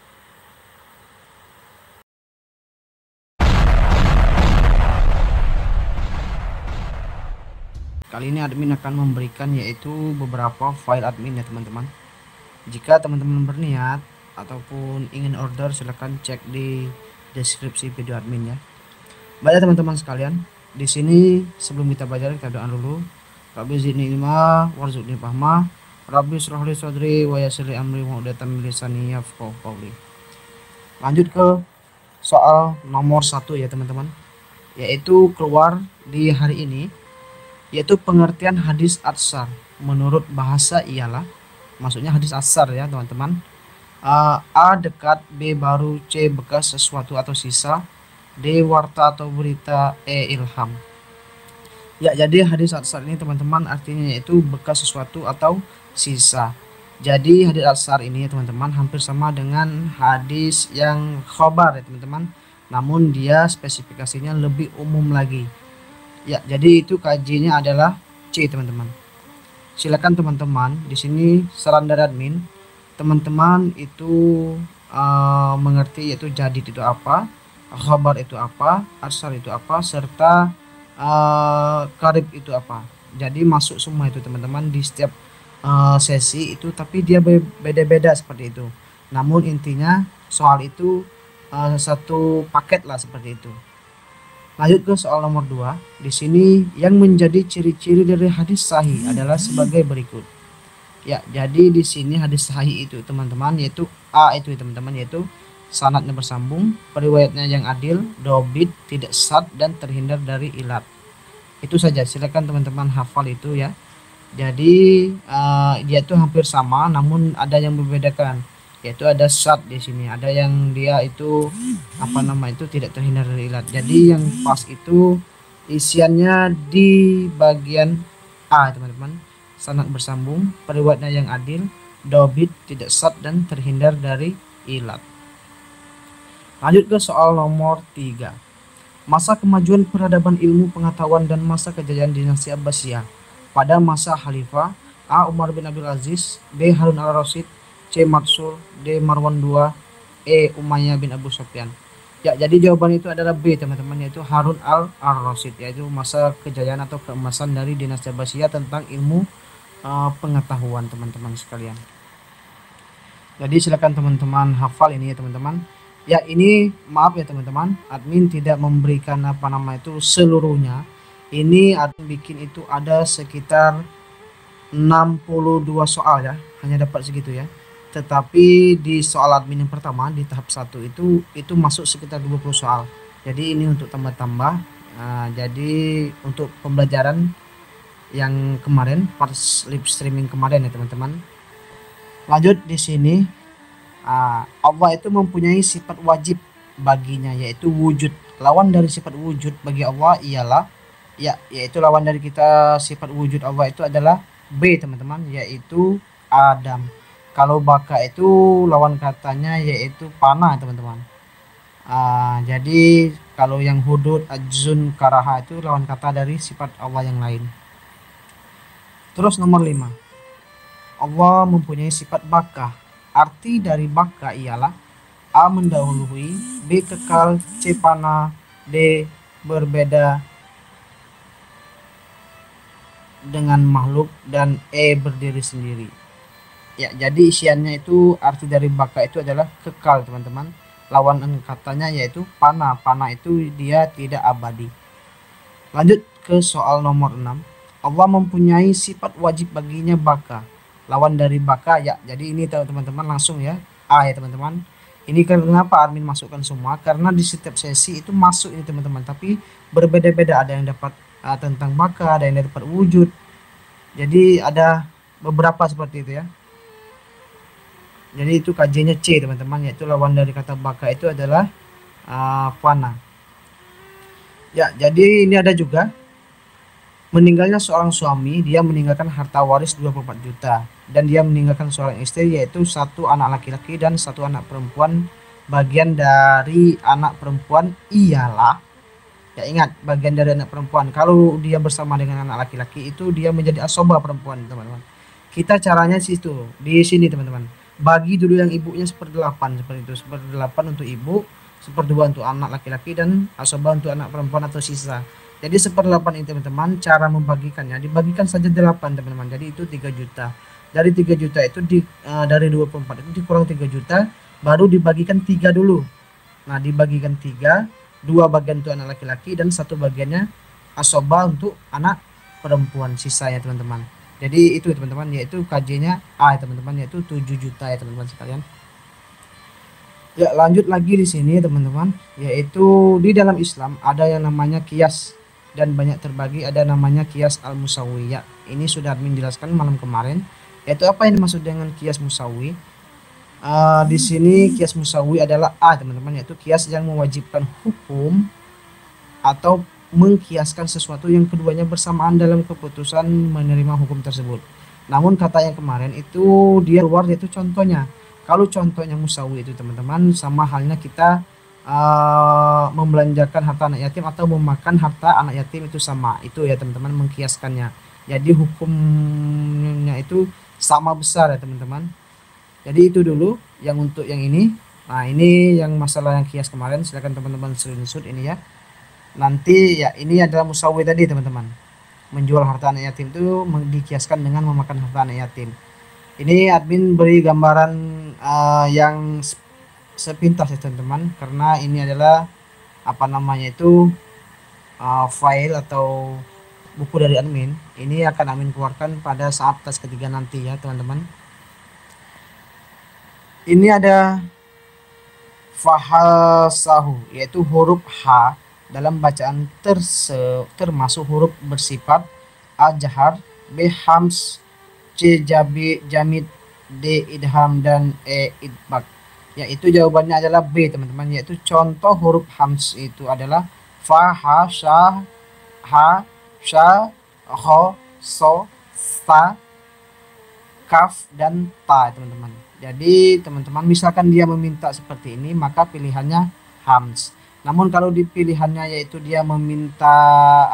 Kali ini admin akan memberikan yaitu beberapa file admin ya teman-teman. Jika teman-teman berniat ataupun ingin order, silahkan cek di deskripsi video admin ya. Baik teman-teman sekalian, di sini sebelum kita belajar kita doa dulu. Rabbi zidni ilma warzuqni fahma, Rabbi shrah li sadri wa yassir li amri wa uqdatam min lisani yafqahu qawli. Lanjut ke soal nomor 1 ya teman-teman, yaitu keluar di hari ini, yaitu pengertian hadis atsar menurut bahasa ialah, maksudnya hadis atsar ya teman-teman. A dekat, B baru, C bekas sesuatu atau sisa, D warta atau berita, E ilham. Ya, jadi hadis atsar ini teman-teman artinya yaitu bekas sesuatu atau sisa. Jadi hadis atsar ini teman-teman hampir sama dengan hadis yang khobar ya teman-teman, namun dia spesifikasinya lebih umum lagi. Ya, jadi itu kajiannya adalah C teman-teman. Silakan teman-teman, di sini saran dari admin, teman-teman itu mengerti yaitu jadid itu apa, khabar itu apa, atsar itu apa, serta karib itu apa. Jadi masuk semua itu teman-teman di setiap sesi itu, tapi dia beda-beda seperti itu. Namun intinya soal itu satu paket lah seperti itu. Lanjut ke soal nomor 2. Di sini yang menjadi ciri-ciri dari hadis sahih adalah sebagai berikut. Ya, jadi di sini hadis sahih itu teman-teman yaitu A itu teman-teman, yaitu sanadnya bersambung, periwayatnya yang adil, dobit, tidak sad, dan terhindar dari ilat. Itu saja, silakan teman-teman hafal itu ya. Jadi dia itu hampir sama, namun ada yang membedakan, yaitu ada sad di sini, ada yang dia itu apa nama itu tidak terhindar dari ilat. Jadi yang pas itu isiannya di bagian A teman-teman, sanad bersambung, periwayatnya yang adil, dobit, tidak sad, dan terhindar dari ilat. Lanjut ke soal nomor 3. Masa kemajuan peradaban ilmu pengetahuan dan masa kejayaan dinasti Abbasiyah pada masa Khalifah A. Umar bin Abdul Aziz, B. Harun al-Rasyid, C. Mansur, D. Marwan II, E. Umayyah bin Abu Sufyan. Ya, jadi jawaban itu adalah B teman-teman, yaitu Harun al-Rasyid, yaitu masa kejayaan atau keemasan dari dinasti Abbasiyah tentang ilmu pengetahuan teman-teman sekalian. Jadi silakan teman-teman hafal ini ya teman-teman. Ya, ini maaf ya teman-teman, admin tidak memberikan itu seluruhnya. Ini admin bikin itu ada sekitar 62 soal ya, hanya dapat segitu ya. Tetapi di soal admin yang pertama di tahap 1 itu masuk sekitar 20 soal. Jadi ini untuk tambah-tambah. Jadi untuk pembelajaran yang kemarin pas live streaming kemarin ya teman-teman. Lanjut di sini, Allah itu mempunyai sifat wajib baginya, yaitu wujud. Lawan dari sifat wujud bagi Allah ialah yaitu lawan dari kita sifat wujud Allah itu adalah B teman-teman, yaitu Adam. Kalau baka itu lawan katanya yaitu panah teman-teman. Jadi kalau yang hudud, ajzun, karaha itu lawan kata dari sifat Allah yang lain. Terus nomor 5, Allah mempunyai sifat baka. Arti dari baka ialah A. mendahului, B. kekal, C. panah, D. berbeda dengan makhluk, dan E. berdiri sendiri. Ya, jadi isiannya itu arti dari baka itu adalah kekal teman-teman. Lawan katanya yaitu panah. Panah itu dia tidak abadi. Lanjut ke soal nomor 6. Allah mempunyai sifat wajib baginya baka. Lawan dari baka ya. Jadi ini teman-teman langsung ya A ya teman-teman. Ini kenapa admin masukkan semua, karena di setiap sesi itu masuk ini teman-teman, tapi berbeda-beda. Ada yang dapat tentang baka, ada yang dapat wujud. Jadi ada beberapa seperti itu ya. Jadi itu KJ-nya C teman-teman, yaitu lawan dari kata baka itu adalah panah. Ya, jadi ini ada juga meninggalnya seorang suami, dia meninggalkan harta waris 24 juta, dan dia meninggalkan seorang istri, yaitu 1 anak laki-laki dan 1 anak perempuan. Bagian dari anak perempuan ialah, ya ingat, bagian dari anak perempuan, kalau dia bersama dengan anak laki-laki itu dia menjadi asobah perempuan teman-teman. Kita caranya situ di sini teman-teman, bagi dulu yang ibunya 1/8 seperti itu, 1/8 untuk ibu, 1/2 untuk anak laki-laki, dan asobah untuk anak perempuan atau sisa. Jadi 1/8 ini teman-teman, cara membagikannya dibagikan saja 8 teman-teman. Jadi itu 3 juta. Dari 3 juta itu dari 24 itu dikurang 3 juta, baru dibagikan 3 dulu. Nah, dibagikan 3, 2 bagian untuk anak laki-laki dan 1 bagiannya asobah untuk anak perempuan sisa ya teman-teman. Jadi itu teman-teman, yaitu KJ-nya A ya teman-teman, yaitu 7 juta ya teman-teman sekalian. Ya, lanjut lagi di sini teman-teman, yaitu di dalam Islam ada yang namanya kias, dan banyak terbagi ada namanya kias al-musawi. Ya, ini sudah admin jelaskan malam kemarin, yaitu apa yang dimaksud dengan kias musawi. Di sini kias musawi adalah A teman-teman, yaitu kias yang mewajibkan hukum atau mengkiaskan sesuatu yang keduanya bersamaan dalam keputusan menerima hukum tersebut. Namun kata yang kemarin itu dia luar, yaitu contohnya. Kalau contohnya musawi itu teman-teman sama halnya kita membelanjakan harta anak yatim atau memakan harta anak yatim, itu sama, itu ya teman-teman mengkiaskannya. Jadi hukumnya itu sama besar ya teman-teman. Jadi itu dulu yang untuk yang ini. Nah, ini yang masalah yang kias kemarin, silahkan teman-teman screenshot ini ya. Nanti ya ini adalah musawi tadi teman-teman, menjual harta anak yatim itu dikiaskan dengan memakan harta anak yatim. Ini admin beri gambaran yang sepintas ya teman-teman, karena ini adalah file atau buku dari admin. Ini akan admin keluarkan pada saat tes ketiga nanti ya teman-teman. Ini ada fahasahu, yaitu huruf H dalam bacaan termasuk huruf bersifat A jahar, B hams, C jamid, D idham, dan E idbak. Yaitu jawabannya adalah B teman-teman, yaitu contoh huruf hams itu adalah fa, ha, sha, ha, sha, ho, so, sa, kaf, dan ta teman-teman. Jadi teman-teman misalkan dia meminta seperti ini, maka pilihannya hams. Namun kalau di pilihannya yaitu dia meminta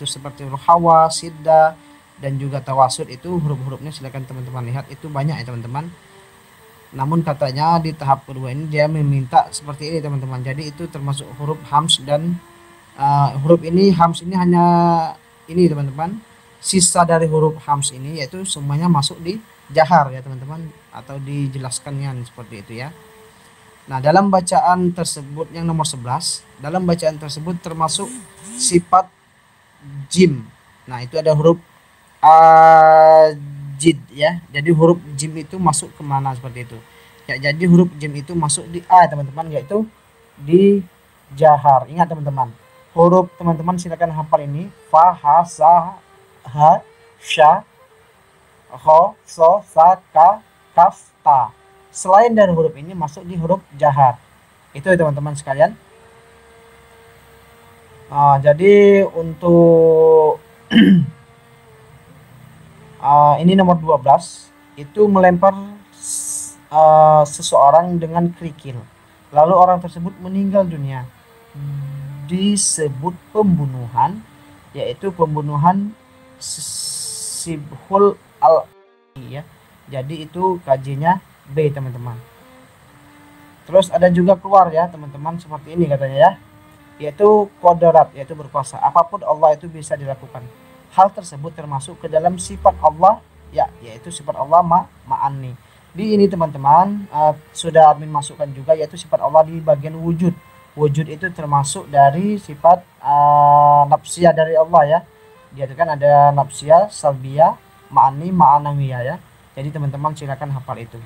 seperti huruf hawa, sidda, dan juga tawasud itu huruf-hurufnya silakan teman-teman lihat, itu banyak ya teman-teman. Namun katanya di tahap kedua ini dia meminta seperti ini teman-teman. Jadi itu termasuk huruf hams, dan huruf ini hams ini hanya ini teman-teman, sisa dari huruf hams ini yaitu semuanya masuk di jahar ya teman-teman, atau dijelaskannya seperti itu ya. Nah, dalam bacaan tersebut yang nomor 11, dalam bacaan tersebut termasuk sifat jim. Nah, itu ada huruf ajid ya. Jadi huruf jim itu masuk kemana seperti itu. Ya, jadi huruf jim itu masuk di a teman-teman, yaitu di jahar. Ingat teman-teman. Huruf teman-teman silakan hafal ini: fa, ha, sa, ha, sya, kho, so, sa, ka, kaf, ta. Selain dari huruf ini masuk di huruf jahar. Itu ya teman-teman sekalian. Jadi untuk ini nomor 12 itu melempar seseorang dengan kerikil, lalu orang tersebut meninggal dunia, disebut pembunuhan, yaitu pembunuhan sibhul al ya. Jadi itu kajinya B teman-teman. Terus ada juga keluar ya teman-teman, seperti ini katanya ya, yaitu kodrat, yaitu berkuasa. Apapun Allah itu bisa dilakukan. Hal tersebut termasuk ke dalam sifat Allah ya, yaitu sifat Allah ma'ani. Di ini teman-teman sudah admin masukkan juga, yaitu sifat Allah di bagian wujud. Wujud itu termasuk dari sifat nafsiyah dari Allah ya. Dia kan ada nafsiyah, salbiyah, ma'ani, ma'anawiyah ya. Jadi teman-teman silakan hafal itu.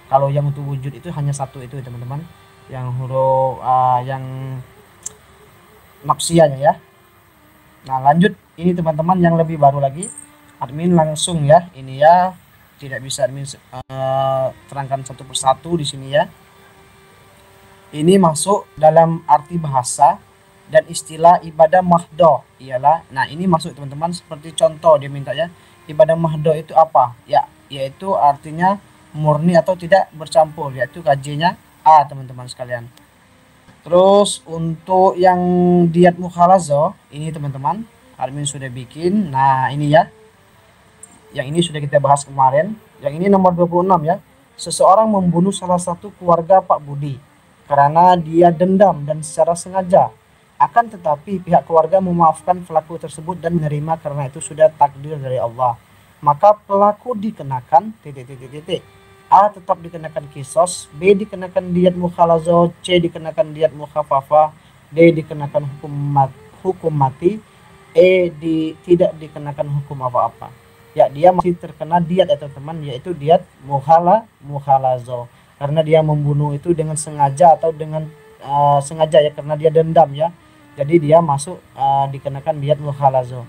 Kalau yang untuk wujud itu hanya satu itu teman-teman, yang huruf yang nafsiyahnya ya. Nah, lanjut ini teman-teman yang lebih baru lagi, admin langsung ya, ini ya tidak bisa admin terangkan satu persatu di sini ya. Ini masuk dalam arti bahasa dan istilah ibadah mahdoh ialah, nah ini masuk teman-teman seperti contoh dia minta ya, ibadah mahdoh itu apa ya, yaitu artinya murni atau tidak bercampur, yaitu kajinya A teman-teman sekalian. Terus untuk yang diat mukhalazo ini teman-teman admin sudah bikin. Nah ini ya, yang ini sudah kita bahas kemarin. Yang ini nomor 26 ya. Seseorang membunuh salah satu keluarga Pak Budi karena dia dendam dan secara sengaja. Akan tetapi pihak keluarga memaafkan pelaku tersebut dan menerima karena itu sudah takdir dari Allah. Maka pelaku dikenakan titik. A tetap dikenakan kisos, B dikenakan diat mukhalazo, C dikenakan diat mukhafafah, D dikenakan hukum mati, E tidak dikenakan hukum apa-apa. Ya, dia masih terkena diat ya teman-teman, yaitu diat mukhalazo, karena dia membunuh itu dengan sengaja atau dengan sengaja ya, karena dia dendam ya. Jadi dia masuk dikenakan diat mukhalazo.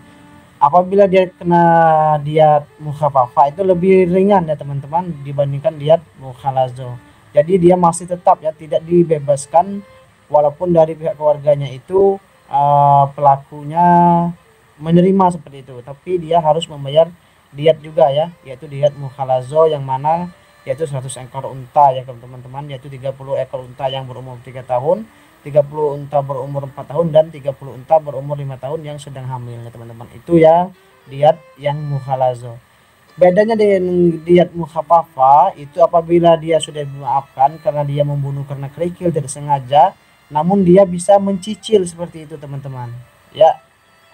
Apabila dia kena diat mukhafafah itu lebih ringan ya teman-teman dibandingkan diat mukhalazo. Jadi dia masih tetap ya tidak dibebaskan, walaupun dari pihak keluarganya itu pelakunya menerima seperti itu, tapi dia harus membayar diat juga ya, yaitu diat mukhalazo, yang mana yaitu 100 ekor unta ya teman-teman, yaitu 30 ekor unta yang berumur 3 tahun, 30 unta berumur 4 tahun, dan 30 unta berumur 5 tahun yang sedang hamil ya teman-teman. Itu ya diat yang mukhalazo. Bedanya dengan diat mukhafafah itu apabila dia sudah dimaafkan karena dia membunuh karena kerikil tidak sengaja, namun dia bisa mencicil seperti itu teman-teman. Ya,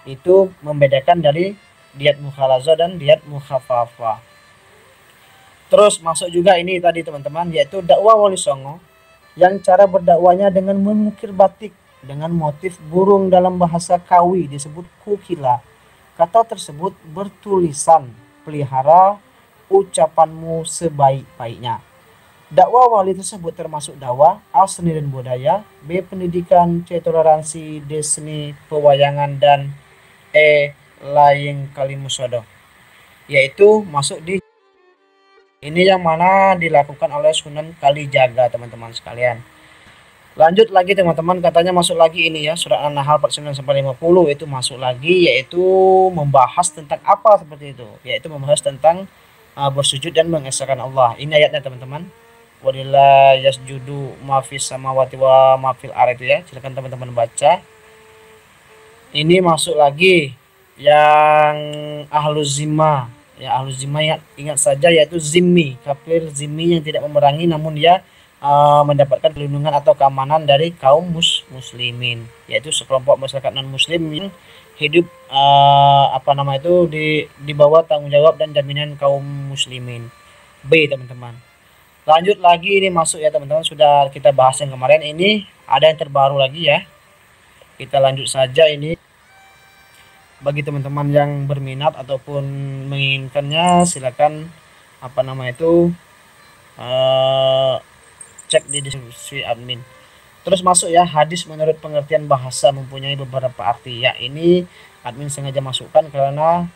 itu membedakan dari diat mukhalazo dan diat mukhafafah. Terus masuk juga ini tadi teman-teman, yaitu dakwah Wali Songo, yang cara berdakwanya dengan mengukir batik dengan motif burung dalam bahasa Kawi disebut kukila. Kata tersebut bertulisan pelihara ucapanmu sebaik-baiknya. Dakwah wali tersebut termasuk dakwah A. Seni dan budaya, B. Pendidikan, C. Toleransi, D. Seni pewayangan, dan E. Laying kalimusodo, yaitu masuk di ini yang mana dilakukan oleh Sunan Kalijaga teman-teman sekalian. Lanjut lagi teman-teman, katanya masuk lagi ini ya, surah An-Nahl 49-50 itu masuk lagi, yaitu membahas tentang apa seperti itu, yaitu membahas tentang bersujud dan mengesahkan Allah. Ini ayatnya teman-teman. Walillahi yasjudu ma fis samawati wa ma fil ardh itu ya. Silakan teman-teman baca. Ini masuk lagi yang ahluz zimma. Ya, ahluz zimma, ingat saja, yaitu zimmi, kafir zimmi yang tidak memerangi namun dia mendapatkan perlindungan atau keamanan dari kaum muslimin, yaitu sekelompok masyarakat non muslim yang hidup apa nama itu di bawah tanggung jawab dan jaminan kaum muslimin. B, teman-teman. Lanjut lagi, ini masuk ya teman-teman, sudah kita bahas yang kemarin, ini ada yang terbaru lagi ya. Kita lanjut saja ini. Bagi teman-teman yang berminat ataupun menginginkannya, silakan apa nama itu cek di deskripsi admin. Terus masuk ya, hadis menurut pengertian bahasa mempunyai beberapa arti. Ya, ini admin sengaja masukkan karena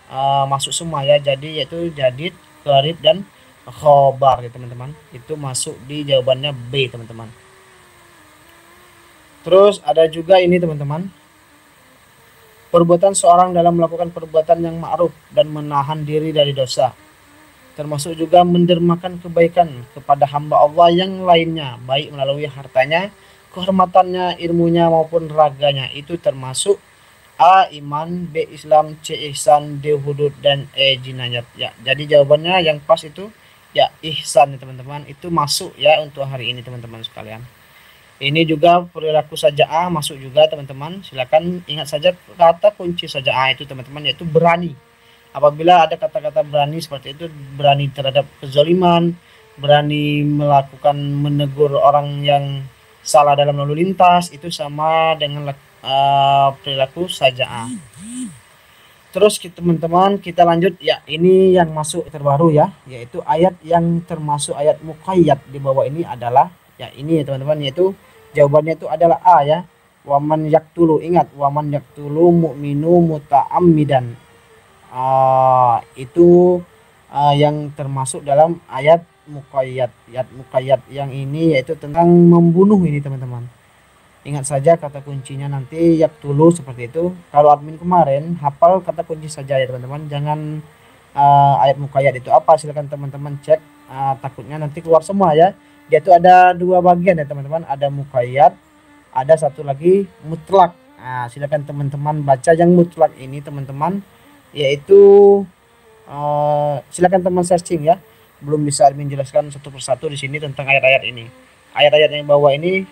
masuk semua ya. Jadi yaitu jadid, qarib, dan khobar ya teman-teman. Itu masuk di jawabannya B, teman-teman. Terus ada juga ini teman-teman, perbuatan seorang dalam melakukan perbuatan yang ma'ruf dan menahan diri dari dosa, termasuk juga mendermakan kebaikan kepada hamba Allah yang lainnya, baik melalui hartanya, kehormatannya, ilmunya, maupun raganya. Itu termasuk A, iman, B, Islam, C, ihsan, D, hudud, dan E, jinayat. Ya, jadi jawabannya yang pas itu ya ihsan ya teman-teman. Itu masuk ya untuk hari ini teman-teman sekalian. Ini juga perilaku saja'ah masuk juga teman-teman. Silakan ingat saja kata kunci saja'ah itu teman-teman, yaitu berani. Apabila ada kata-kata berani seperti itu, berani terhadap kezaliman, berani melakukan menegur orang yang salah dalam lalu lintas, itu sama dengan perilaku saja'ah. Terus teman-teman kita lanjut ya, ini yang masuk terbaru ya, yaitu ayat yang termasuk ayat muqayyad di bawah ini adalah ya ini ya teman-teman, yaitu jawabannya itu adalah A ya. Waman yaktulu, ingat, waman yaktulu mu'minu muta'ammidan. Itu yang termasuk dalam ayat muqayyad. Ayat muqayyad yang ini yaitu tentang membunuh ini teman-teman. Ingat saja kata kuncinya nanti yaktulu seperti itu. Kalau admin kemarin hafal kata kunci saja ya teman-teman. Jangan ayat muqayyad itu apa, silakan teman-teman cek, takutnya nanti keluar semua ya. Dia itu ada dua bagian ya teman-teman, ada muqayyad, ada satu lagi mutlak. Nah, silakan teman-teman baca yang mutlak ini teman-teman, yaitu silakan teman searching ya. Belum bisa admin jelaskan satu persatu di sini tentang ayat-ayat ini. Ayat-ayat yang bawah ini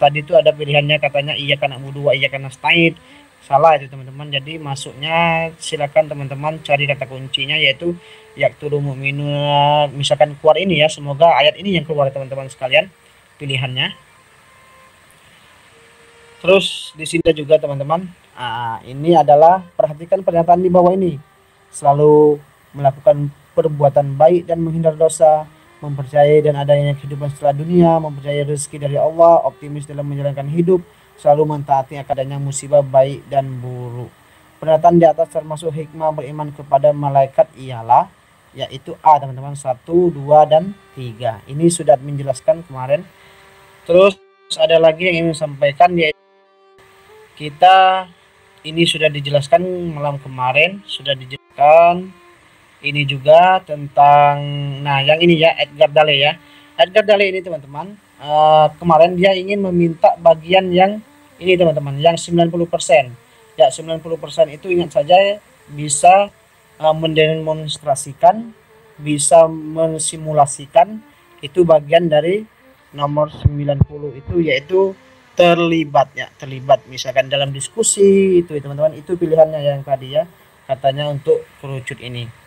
tadi itu ada pilihannya, katanya iya kan na'budu wa iya kan nasta'in. Salah itu teman-teman. Jadi masuknya silakan teman-teman cari kata kuncinya, yaitu yaktulu mu'minuna. Misalkan keluar ini ya, semoga ayat ini yang keluar teman-teman sekalian pilihannya. Terus di sini juga teman-teman, ini adalah perhatikan pernyataan di bawah ini. Selalu melakukan perbuatan baik dan menghindar dosa, mempercayai dan adanya kehidupan setelah dunia, mempercayai rezeki dari Allah, optimis dalam menjalankan hidup, selalu mentaati adanya musibah baik dan buruk. Pernyataan di atas termasuk hikmah beriman kepada malaikat ialah, yaitu A teman-teman, 1, 2, dan 3. Ini sudah menjelaskan kemarin. Terus ada lagi yang ingin sampaikan, yaitu kita ini sudah dijelaskan malam kemarin, sudah dijelaskan. Ini juga tentang, nah yang ini ya, Edgar Dale ya. Edgar Dale ini teman-teman, kemarin dia ingin meminta bagian yang ini teman-teman, yang 90%. Ya 90% itu ingat saja bisa mendemonstrasikan, bisa mensimulasikan, itu bagian dari nomor 90 itu, yaitu terlibat ya, terlibat misalkan dalam diskusi itu teman-teman. Itu pilihannya yang tadi ya, katanya untuk kerucut ini.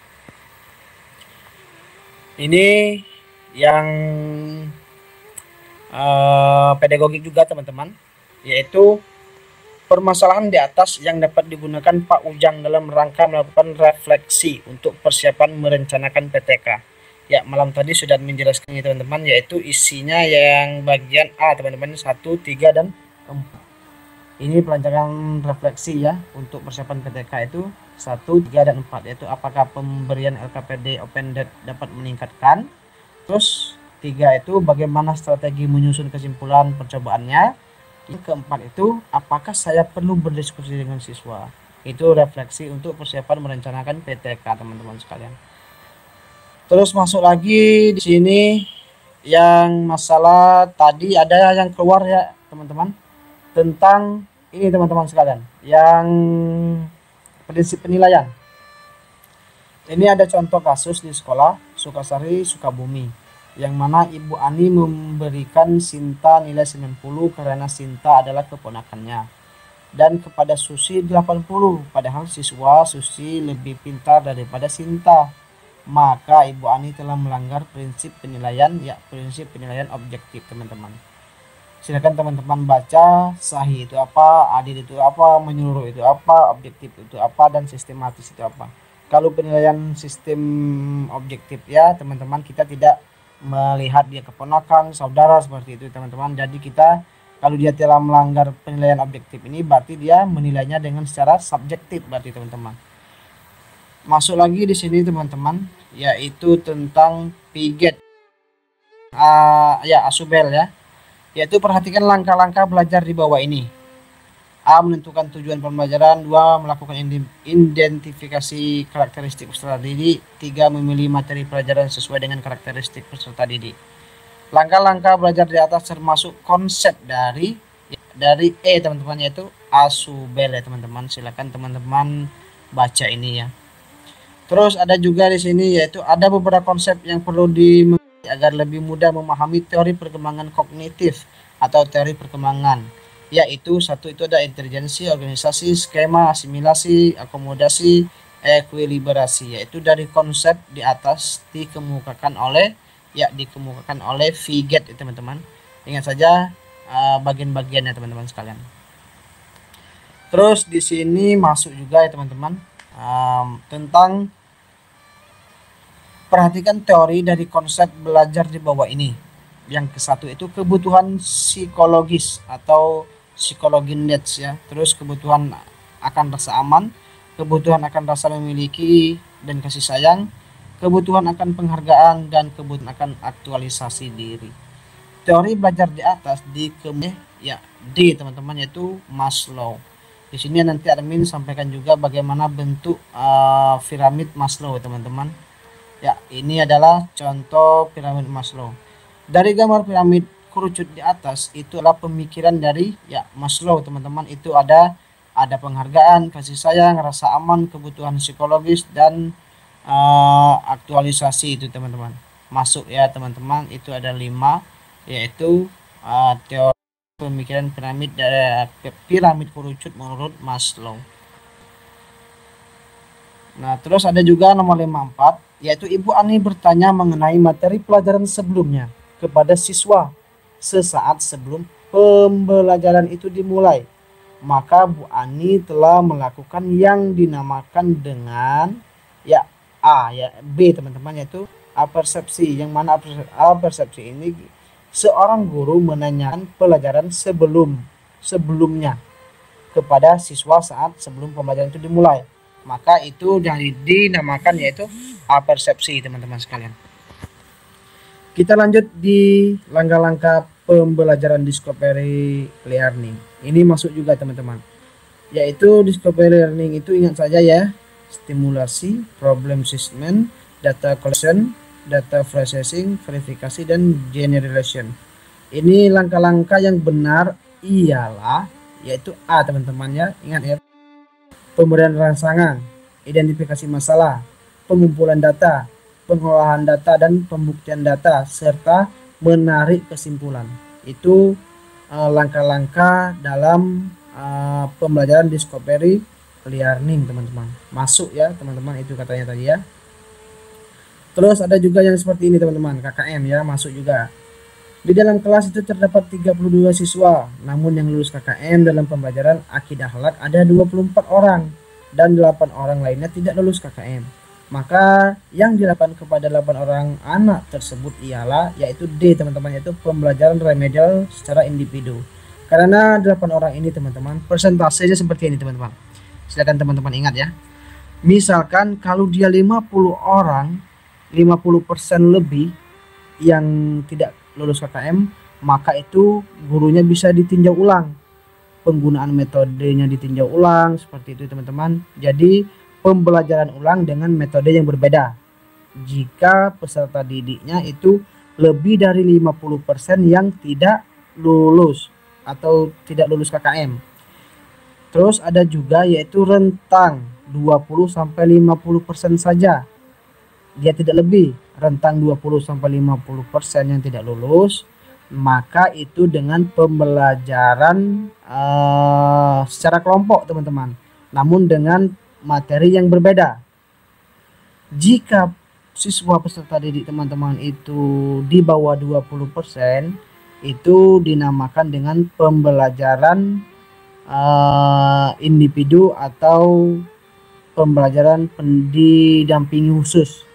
Ini yang pedagogik juga teman-teman, yaitu permasalahan di atas yang dapat digunakan Pak Ujang dalam rangka melakukan refleksi untuk persiapan merencanakan PTK. Ya, malam tadi sudah menjelaskan ya teman-teman, yaitu isinya yang bagian A teman-teman, 1, 3, dan 4. Ini pelancaran refleksi ya untuk persiapan PTK itu 1, 3, dan 4, yaitu apakah pemberian LKPD Open Date dapat meningkatkan. Terus 3 itu bagaimana strategi menyusun kesimpulan percobaannya. Yang keempat itu apakah saya perlu berdiskusi dengan siswa. Itu refleksi untuk persiapan merencanakan PTK teman-teman sekalian. Terus masuk lagi di sini yang masalah tadi ada yang keluar ya teman-teman, tentang ini teman-teman sekalian, yang prinsip penilaian. Ini ada contoh kasus di sekolah Sukasari, Sukabumi, yang mana Ibu Ani memberikan Sinta nilai 90 karena Sinta adalah keponakannya, dan kepada Susi 80, padahal siswa Susi lebih pintar daripada Sinta. Maka Ibu Ani telah melanggar prinsip penilaian, ya prinsip penilaian objektif teman-teman. Silakan teman-teman baca sahih itu apa, adil itu apa, menyeluruh itu apa, objektif itu apa, dan sistematis itu apa. Kalau penilaian sistem objektif ya teman-teman, kita tidak melihat dia keponakan, saudara, seperti itu teman-teman. Jadi kita kalau dia telah melanggar penilaian objektif ini, berarti dia menilainya dengan secara subjektif berarti teman-teman. Masuk lagi di sini teman-teman, yaitu tentang Piaget, ya Asubel ya, yaitu perhatikan langkah-langkah belajar di bawah ini. A. Menentukan tujuan pembelajaran. 2. Melakukan identifikasi karakteristik peserta didik. 3. Memilih materi pelajaran sesuai dengan karakteristik peserta didik. Langkah-langkah belajar di atas termasuk konsep dari E teman-teman, yaitu Asubel ya teman-teman. Silakan teman-teman baca ini ya. Terus ada juga di sini, yaitu ada beberapa konsep yang perlu dimengerti agar lebih mudah memahami teori perkembangan kognitif atau teori perkembangan, yaitu satu itu ada intelijensi, organisasi, skema, asimilasi, akomodasi, ekuilibrasi, yaitu dari konsep di atas dikemukakan oleh Piaget ya teman-teman. Ingat saja bagian-bagiannya teman-teman sekalian. Terus di sini masuk juga ya teman-teman, tentang perhatikan teori dari konsep belajar di bawah ini. Yang ke-1 itu kebutuhan psikologis atau psikologi needs ya. Terus kebutuhan akan rasa aman, kebutuhan akan rasa memiliki dan kasih sayang, kebutuhan akan penghargaan, dan kebutuhan akan aktualisasi diri. Teori belajar di atas ya D teman-teman, yaitu Maslow. Di sini nanti admin sampaikan juga bagaimana bentuk piramid Maslow teman-teman. Ya, ini adalah contoh piramid Maslow. Dari gambar piramid kerucut di atas itu adalah pemikiran dari Maslow teman-teman. Itu ada penghargaan, kasih sayang, rasa aman, kebutuhan psikologis, dan aktualisasi itu teman-teman. Masuk ya teman-teman, itu ada 5, yaitu teori pemikiran piramid dari piramid kerucut menurut Maslow. Nah, terus ada juga nomor 54, yaitu Ibu Ani bertanya mengenai materi pelajaran sebelumnya kepada siswa sesaat sebelum pembelajaran itu dimulai. Maka Bu Ani telah melakukan yang dinamakan dengan B teman-teman, yaitu apersepsi. Yang mana apersepsi ini seorang guru menanyakan pelajaran sebelumnya kepada siswa saat sebelum pembelajaran itu dimulai. Maka itu yang dinamakan yaitu apersepsi teman-teman sekalian. Kita lanjut di langkah-langkah pembelajaran discovery learning. Ini masuk juga teman-teman, yaitu discovery learning itu ingat saja ya, stimulasi, problem assessment, data collection, data processing, verifikasi, dan generalization. Ini langkah-langkah yang benar ialah yaitu A teman-teman ya, ingat ya, pemberian rangsangan, identifikasi masalah, pengumpulan data, pengolahan data, dan pembuktian data, serta menarik kesimpulan. Itu langkah-langkah dalam pembelajaran discovery learning teman-teman. Masuk ya teman-teman, itu katanya tadi ya. Terus ada juga yang seperti ini teman-teman, KKM ya, masuk juga. Di dalam kelas itu terdapat 32 siswa, namun yang lulus KKM dalam pembelajaran akidah akhlak ada 24 orang dan 8 orang lainnya tidak lulus KKM. Maka yang dilakukan kepada 8 orang anak tersebut ialah yaitu D teman-teman, yaitu pembelajaran remedial secara individu. Karena 8 orang ini teman-teman, persentasenya seperti ini teman-teman. Silakan teman-teman ingat ya. Misalkan kalau dia 50 orang, 50% lebih yang tidak lulus KKM, maka itu gurunya bisa ditinjau ulang. Penggunaan metodenya ditinjau ulang seperti itu teman-teman. Jadi pembelajaran ulang dengan metode yang berbeda jika peserta didiknya itu lebih dari 50% yang tidak lulus atau tidak lulus KKM. Terus ada juga yaitu rentang 20-50% saja, dia tidak lebih. Rentang 20-50% yang tidak lulus, maka itu dengan pembelajaran secara kelompok teman-teman, namun dengan materi yang berbeda. Jika siswa peserta didik teman-teman itu di bawah 20%, itu dinamakan dengan pembelajaran individu atau pembelajaran didampingi khusus,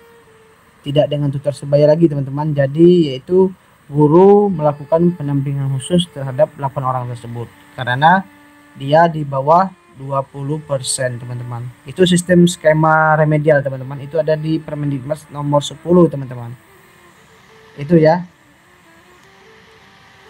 tidak dengan tutor sebaya lagi teman-teman. Jadi yaitu guru melakukan pendampingan khusus terhadap 8 orang tersebut karena dia di bawah 20% teman-teman. Itu sistem skema remedial teman-teman, itu ada di Permendikbud nomor 10 teman-teman. Itu ya.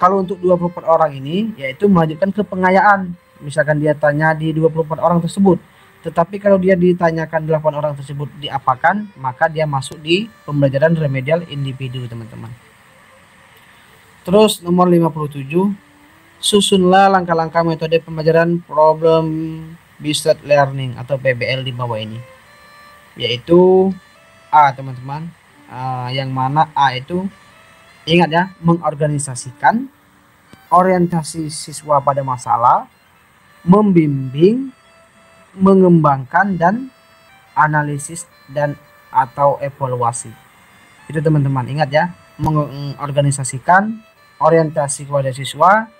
Kalau untuk 24 orang ini yaitu melanjutkan ke pengayaan. Misalkan dia tanya di 24 orang tersebut, tetapi kalau dia ditanyakan 8 orang tersebut diapakan, maka dia masuk di pembelajaran remedial individu teman-teman. Terus nomor 57, susunlah langkah-langkah metode pembelajaran problem based learning atau PBL di bawah ini. Yaitu A teman-teman, yang mana A itu ingat ya, mengorganisasikan, orientasi siswa pada masalah, membimbing, mengembangkan, dan analisis dan atau evaluasi. Itu teman-teman ingat ya, mengorganisasikan, orientasi kepada siswa,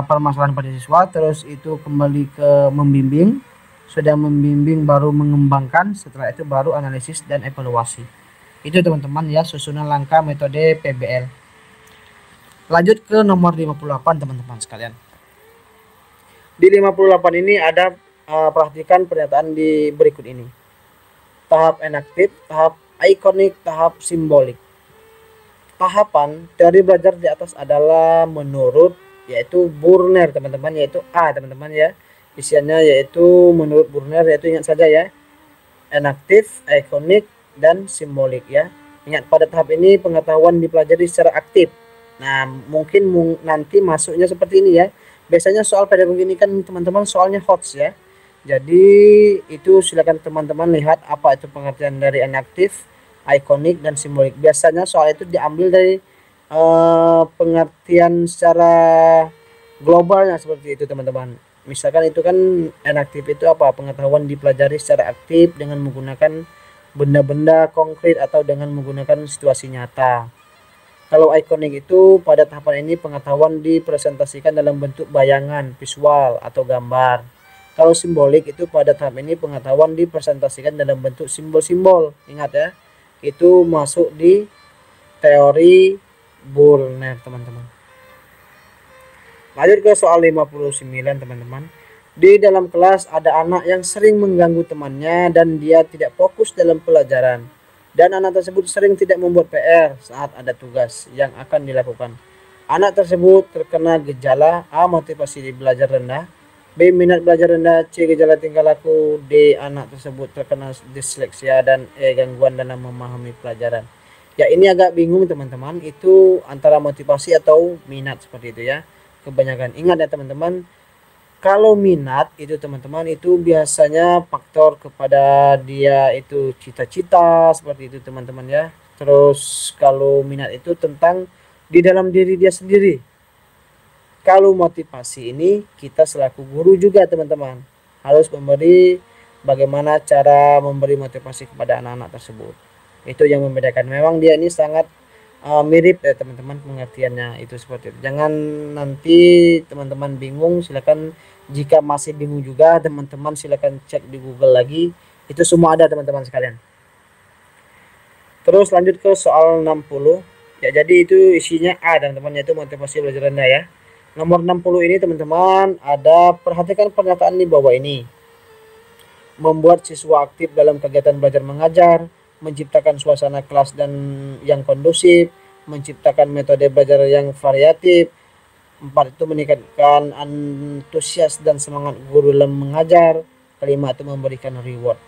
permasalahan pada siswa, terus itu kembali ke membimbing, sudah membimbing baru mengembangkan, setelah itu baru analisis dan evaluasi. Itu teman-teman ya, susunan langkah metode PBL. Lanjut ke nomor 58 teman-teman sekalian. Di 58 ini ada perhatikan pernyataan di berikut ini. Tahap enaktif, tahap ikonik, tahap simbolik. Tahapan teori belajar di atas adalah menurut yaitu Burner teman-teman, yaitu A teman-teman ya. Isiannya yaitu menurut Burner, yaitu ingat saja ya, enaktif, ikonik, dan simbolik ya. Ingat pada tahap ini pengetahuan dipelajari secara aktif. Nah mungkin nanti masuknya seperti ini ya. Biasanya soal pedagogi ini kan teman-teman soalnya HOTS ya. Jadi itu silakan teman-teman lihat apa itu pengertian dari enaktif, ikonik, dan simbolik. Biasanya soal itu diambil dari pengertian secara globalnya seperti itu teman-teman. Misalkan itu kan enaktif itu apa? Pengetahuan dipelajari secara aktif dengan menggunakan benda-benda konkret atau dengan menggunakan situasi nyata. Kalau ikonik itu pada tahapan ini pengetahuan dipresentasikan dalam bentuk bayangan, visual, atau gambar. Kalau simbolik itu pada tahap ini pengetahuan dipresentasikan dalam bentuk simbol-simbol. Ingat ya, itu masuk di teori Burner teman-teman. Lanjut ke soal 59 teman-teman. Di dalam kelas ada anak yang sering mengganggu temannya dan dia tidak fokus dalam pelajaran. Dan anak tersebut sering tidak membuat PR saat ada tugas yang akan dilakukan. Anak tersebut terkena gejala A. Motivasi di belajar rendah, B. Minat belajar rendah, C. Gejala tingkah laku, D. Anak tersebut terkena disleksia, dan E. Gangguan dalam memahami pelajaran. Ya ini agak bingung teman-teman, itu antara motivasi atau minat seperti itu ya. Kebanyakan ingat ya teman-teman, kalau minat itu teman-teman itu biasanya faktor kepada dia itu cita-cita seperti itu teman-teman ya. Terus kalau minat itu tentang di dalam diri dia sendiri. Kalau motivasi ini kita selaku guru juga teman-teman harus memberi bagaimana cara memberi motivasi kepada anak-anak tersebut. Itu yang membedakan. Memang dia ini sangat mirip ya teman-teman pengertiannya itu seperti itu. Jangan nanti teman-teman bingung, silakan jika masih bingung juga teman-teman silakan cek di Google lagi, itu semua ada teman-teman sekalian. Terus lanjut ke soal 60 ya, jadi itu isinya A teman-teman, yaitu motivasi belajar rendah ya. Nomor 60 ini teman-teman ada perhatikan pernyataan di bawah ini. Membuat siswa aktif dalam kegiatan belajar mengajar, menciptakan suasana kelas dan yang kondusif, menciptakan metode belajar yang variatif. 4 itu meningkatkan antusias dan semangat guru dalam mengajar. 5 itu memberikan reward.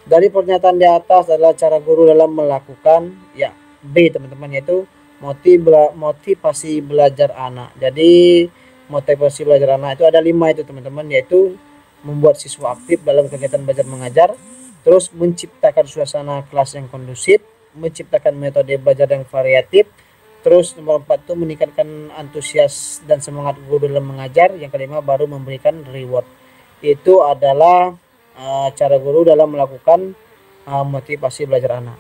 Dari pernyataan di atas adalah cara guru dalam melakukan ya B teman-teman, yaitu motivasi belajar anak. Jadi motivasi belajar anak itu ada 5 itu teman-teman, yaitu membuat siswa aktif dalam kegiatan belajar mengajar, terus menciptakan suasana kelas yang kondusif, menciptakan metode belajar yang variatif, terus nomor 4 itu meningkatkan antusias dan semangat guru dalam mengajar, yang kelima baru memberikan reward. Itu adalah cara guru dalam melakukan motivasi belajar anak.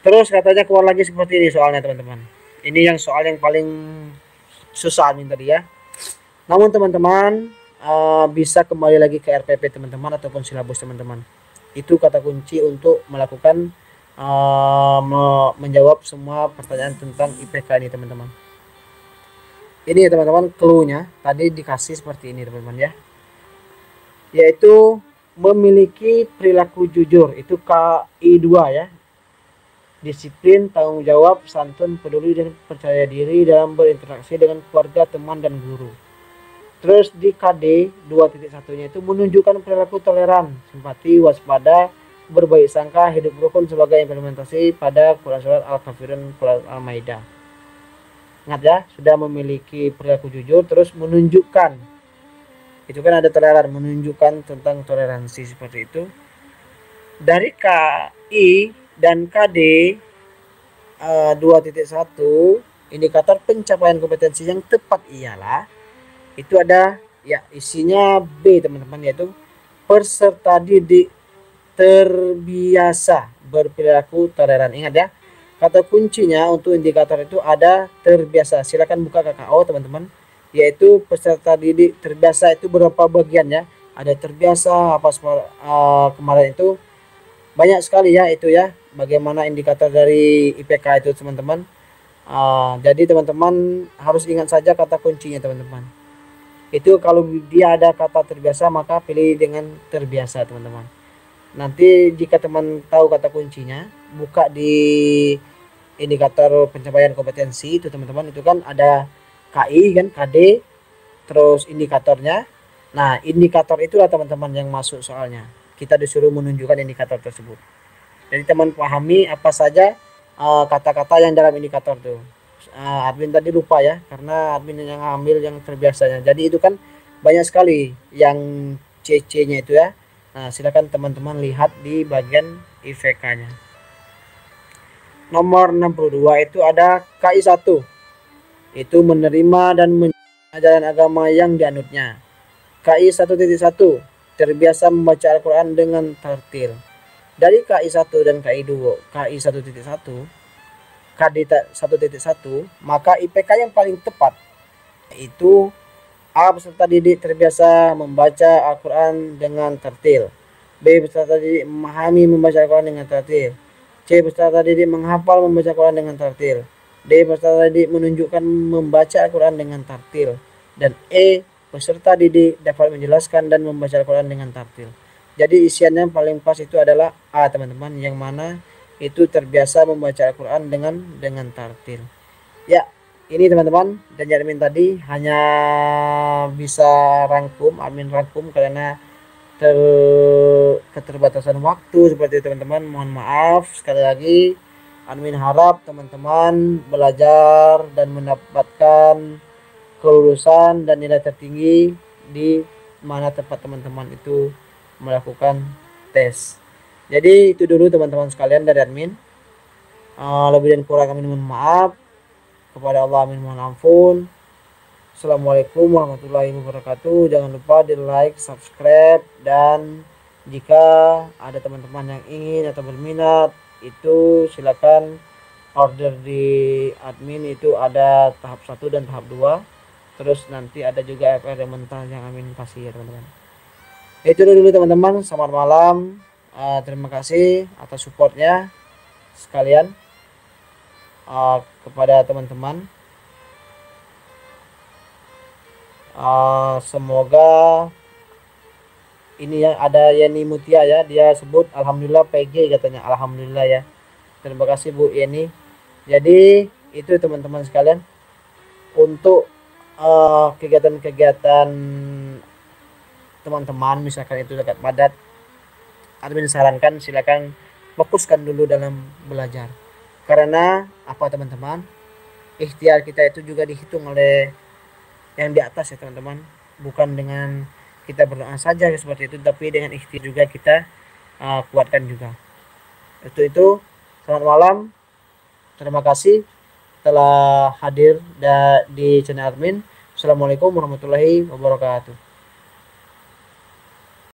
Terus katanya keluar lagi seperti ini soalnya teman-teman. Ini yang soal yang paling susah nih tadi ya. Namun teman-teman bisa kembali lagi ke RPP teman-teman ataupun silabus teman-teman. Itu kata kunci untuk melakukan menjawab semua pertanyaan tentang IPK ini teman-teman. Ini ya teman-teman clue-nya tadi dikasih seperti ini teman-teman ya. Yaitu memiliki perilaku jujur, itu KI2 ya. Disiplin, tanggung jawab, santun, peduli, dan percaya diri dalam berinteraksi dengan keluarga, teman, dan guru. Terus di KD 2.1-nya itu menunjukkan perilaku toleran, simpati, waspada, berbaik sangka, hidup rukun sebagai implementasi pada Quran Surat Al-Kafirun, Quran Al-Maidah. Ingat ya, sudah memiliki perilaku jujur, terus menunjukkan. Itu kan ada toleran, menunjukkan tentang toleransi seperti itu. Dari KI dan KD 2.1, indikator pencapaian kompetensi yang tepat ialah itu ada ya isinya B teman-teman, yaitu peserta didik terbiasa berperilaku toleran. Ingat ya, kata kuncinya untuk indikator itu ada terbiasa. Silakan buka KKO teman-teman, yaitu peserta didik terbiasa itu berapa bagian ya, ada terbiasa apa kemarin itu banyak sekali ya itu ya, bagaimana indikator dari IPK itu teman-teman. Jadi teman-teman harus ingat saja kata kuncinya teman-teman. Itu kalau dia ada kata terbiasa maka pilih dengan terbiasa teman-teman. Nanti jika teman tahu kata kuncinya, buka di indikator pencapaian kompetensi itu teman-teman, itu kan ada KI kan, KD, terus indikatornya. Nah indikator itulah teman-teman yang masuk soalnya. Kita disuruh menunjukkan indikator tersebut. Jadi teman pahami apa saja kata-kata yang dalam indikator tuh. Admin tadi lupa ya, karena admin yang ambil yang terbiasanya. Jadi itu kan banyak sekali yang CC-nya itu ya. Nah, silakan teman-teman lihat di bagian IVK-nya. Nomor 62 itu ada KI1. Itu menerima dan ajaran agama yang dianutnya. KI 1.1 terbiasa membaca Al-Quran dengan tartil. Dari KI 1 dan KI 2, KI 1.1, KD 1.1, maka IPK yang paling tepat itu A. Peserta didik terbiasa membaca Al-Quran dengan tartil. B. Peserta didik memahami membaca Al-Quran dengan tartil. C. Peserta didik menghafal membaca Al-Quran dengan tartil. D. Peserta didik menunjukkan membaca Al-Quran dengan tartil. Dan E. Peserta didik dapat menjelaskan dan membaca Al-Quran dengan tartil. Jadi isiannya paling pas itu adalah A teman-teman, yang mana itu terbiasa membaca Al-Quran dengan tartil. Ya, ini teman-teman, dan admin tadi hanya bisa admin rangkum karena keterbatasan waktu seperti itu teman-teman. Mohon maaf sekali lagi. Admin harap teman-teman belajar dan mendapatkan kelulusan dan nilai tertinggi di mana tempat teman-teman itu melakukan tes. Jadi itu dulu teman-teman sekalian dari admin. Lebih dan kurang kami mohon maaf. Kepada Allah amin mohon ampun. Assalamualaikum warahmatullahi wabarakatuh. Jangan lupa di like, subscribe, dan jika ada teman-teman yang ingin atau berminat itu silakan order di admin. Itu ada tahap 1 dan tahap 2. Terus nanti ada juga FR mental yang amin kasih ya teman-teman. Itu dulu teman-teman. Selamat malam. Terima kasih atas supportnya sekalian kepada teman-teman. Semoga ini ya, ada Yeni Mutia ya, dia sebut alhamdulillah PG katanya. Alhamdulillah ya, terima kasih Bu Yeni. Jadi itu teman-teman sekalian untuk kegiatan-kegiatan teman-teman, misalkan itu dekat padat, admin sarankan silakan fokuskan dulu dalam belajar. Karena apa teman-teman, ikhtiar kita itu juga dihitung oleh yang di atas ya teman-teman, bukan dengan kita berdoa saja seperti itu, tapi dengan ikhtiar juga kita kuatkan juga. Itu selamat malam, terima kasih telah hadir di channel admin. Assalamualaikum warahmatullahi wabarakatuh.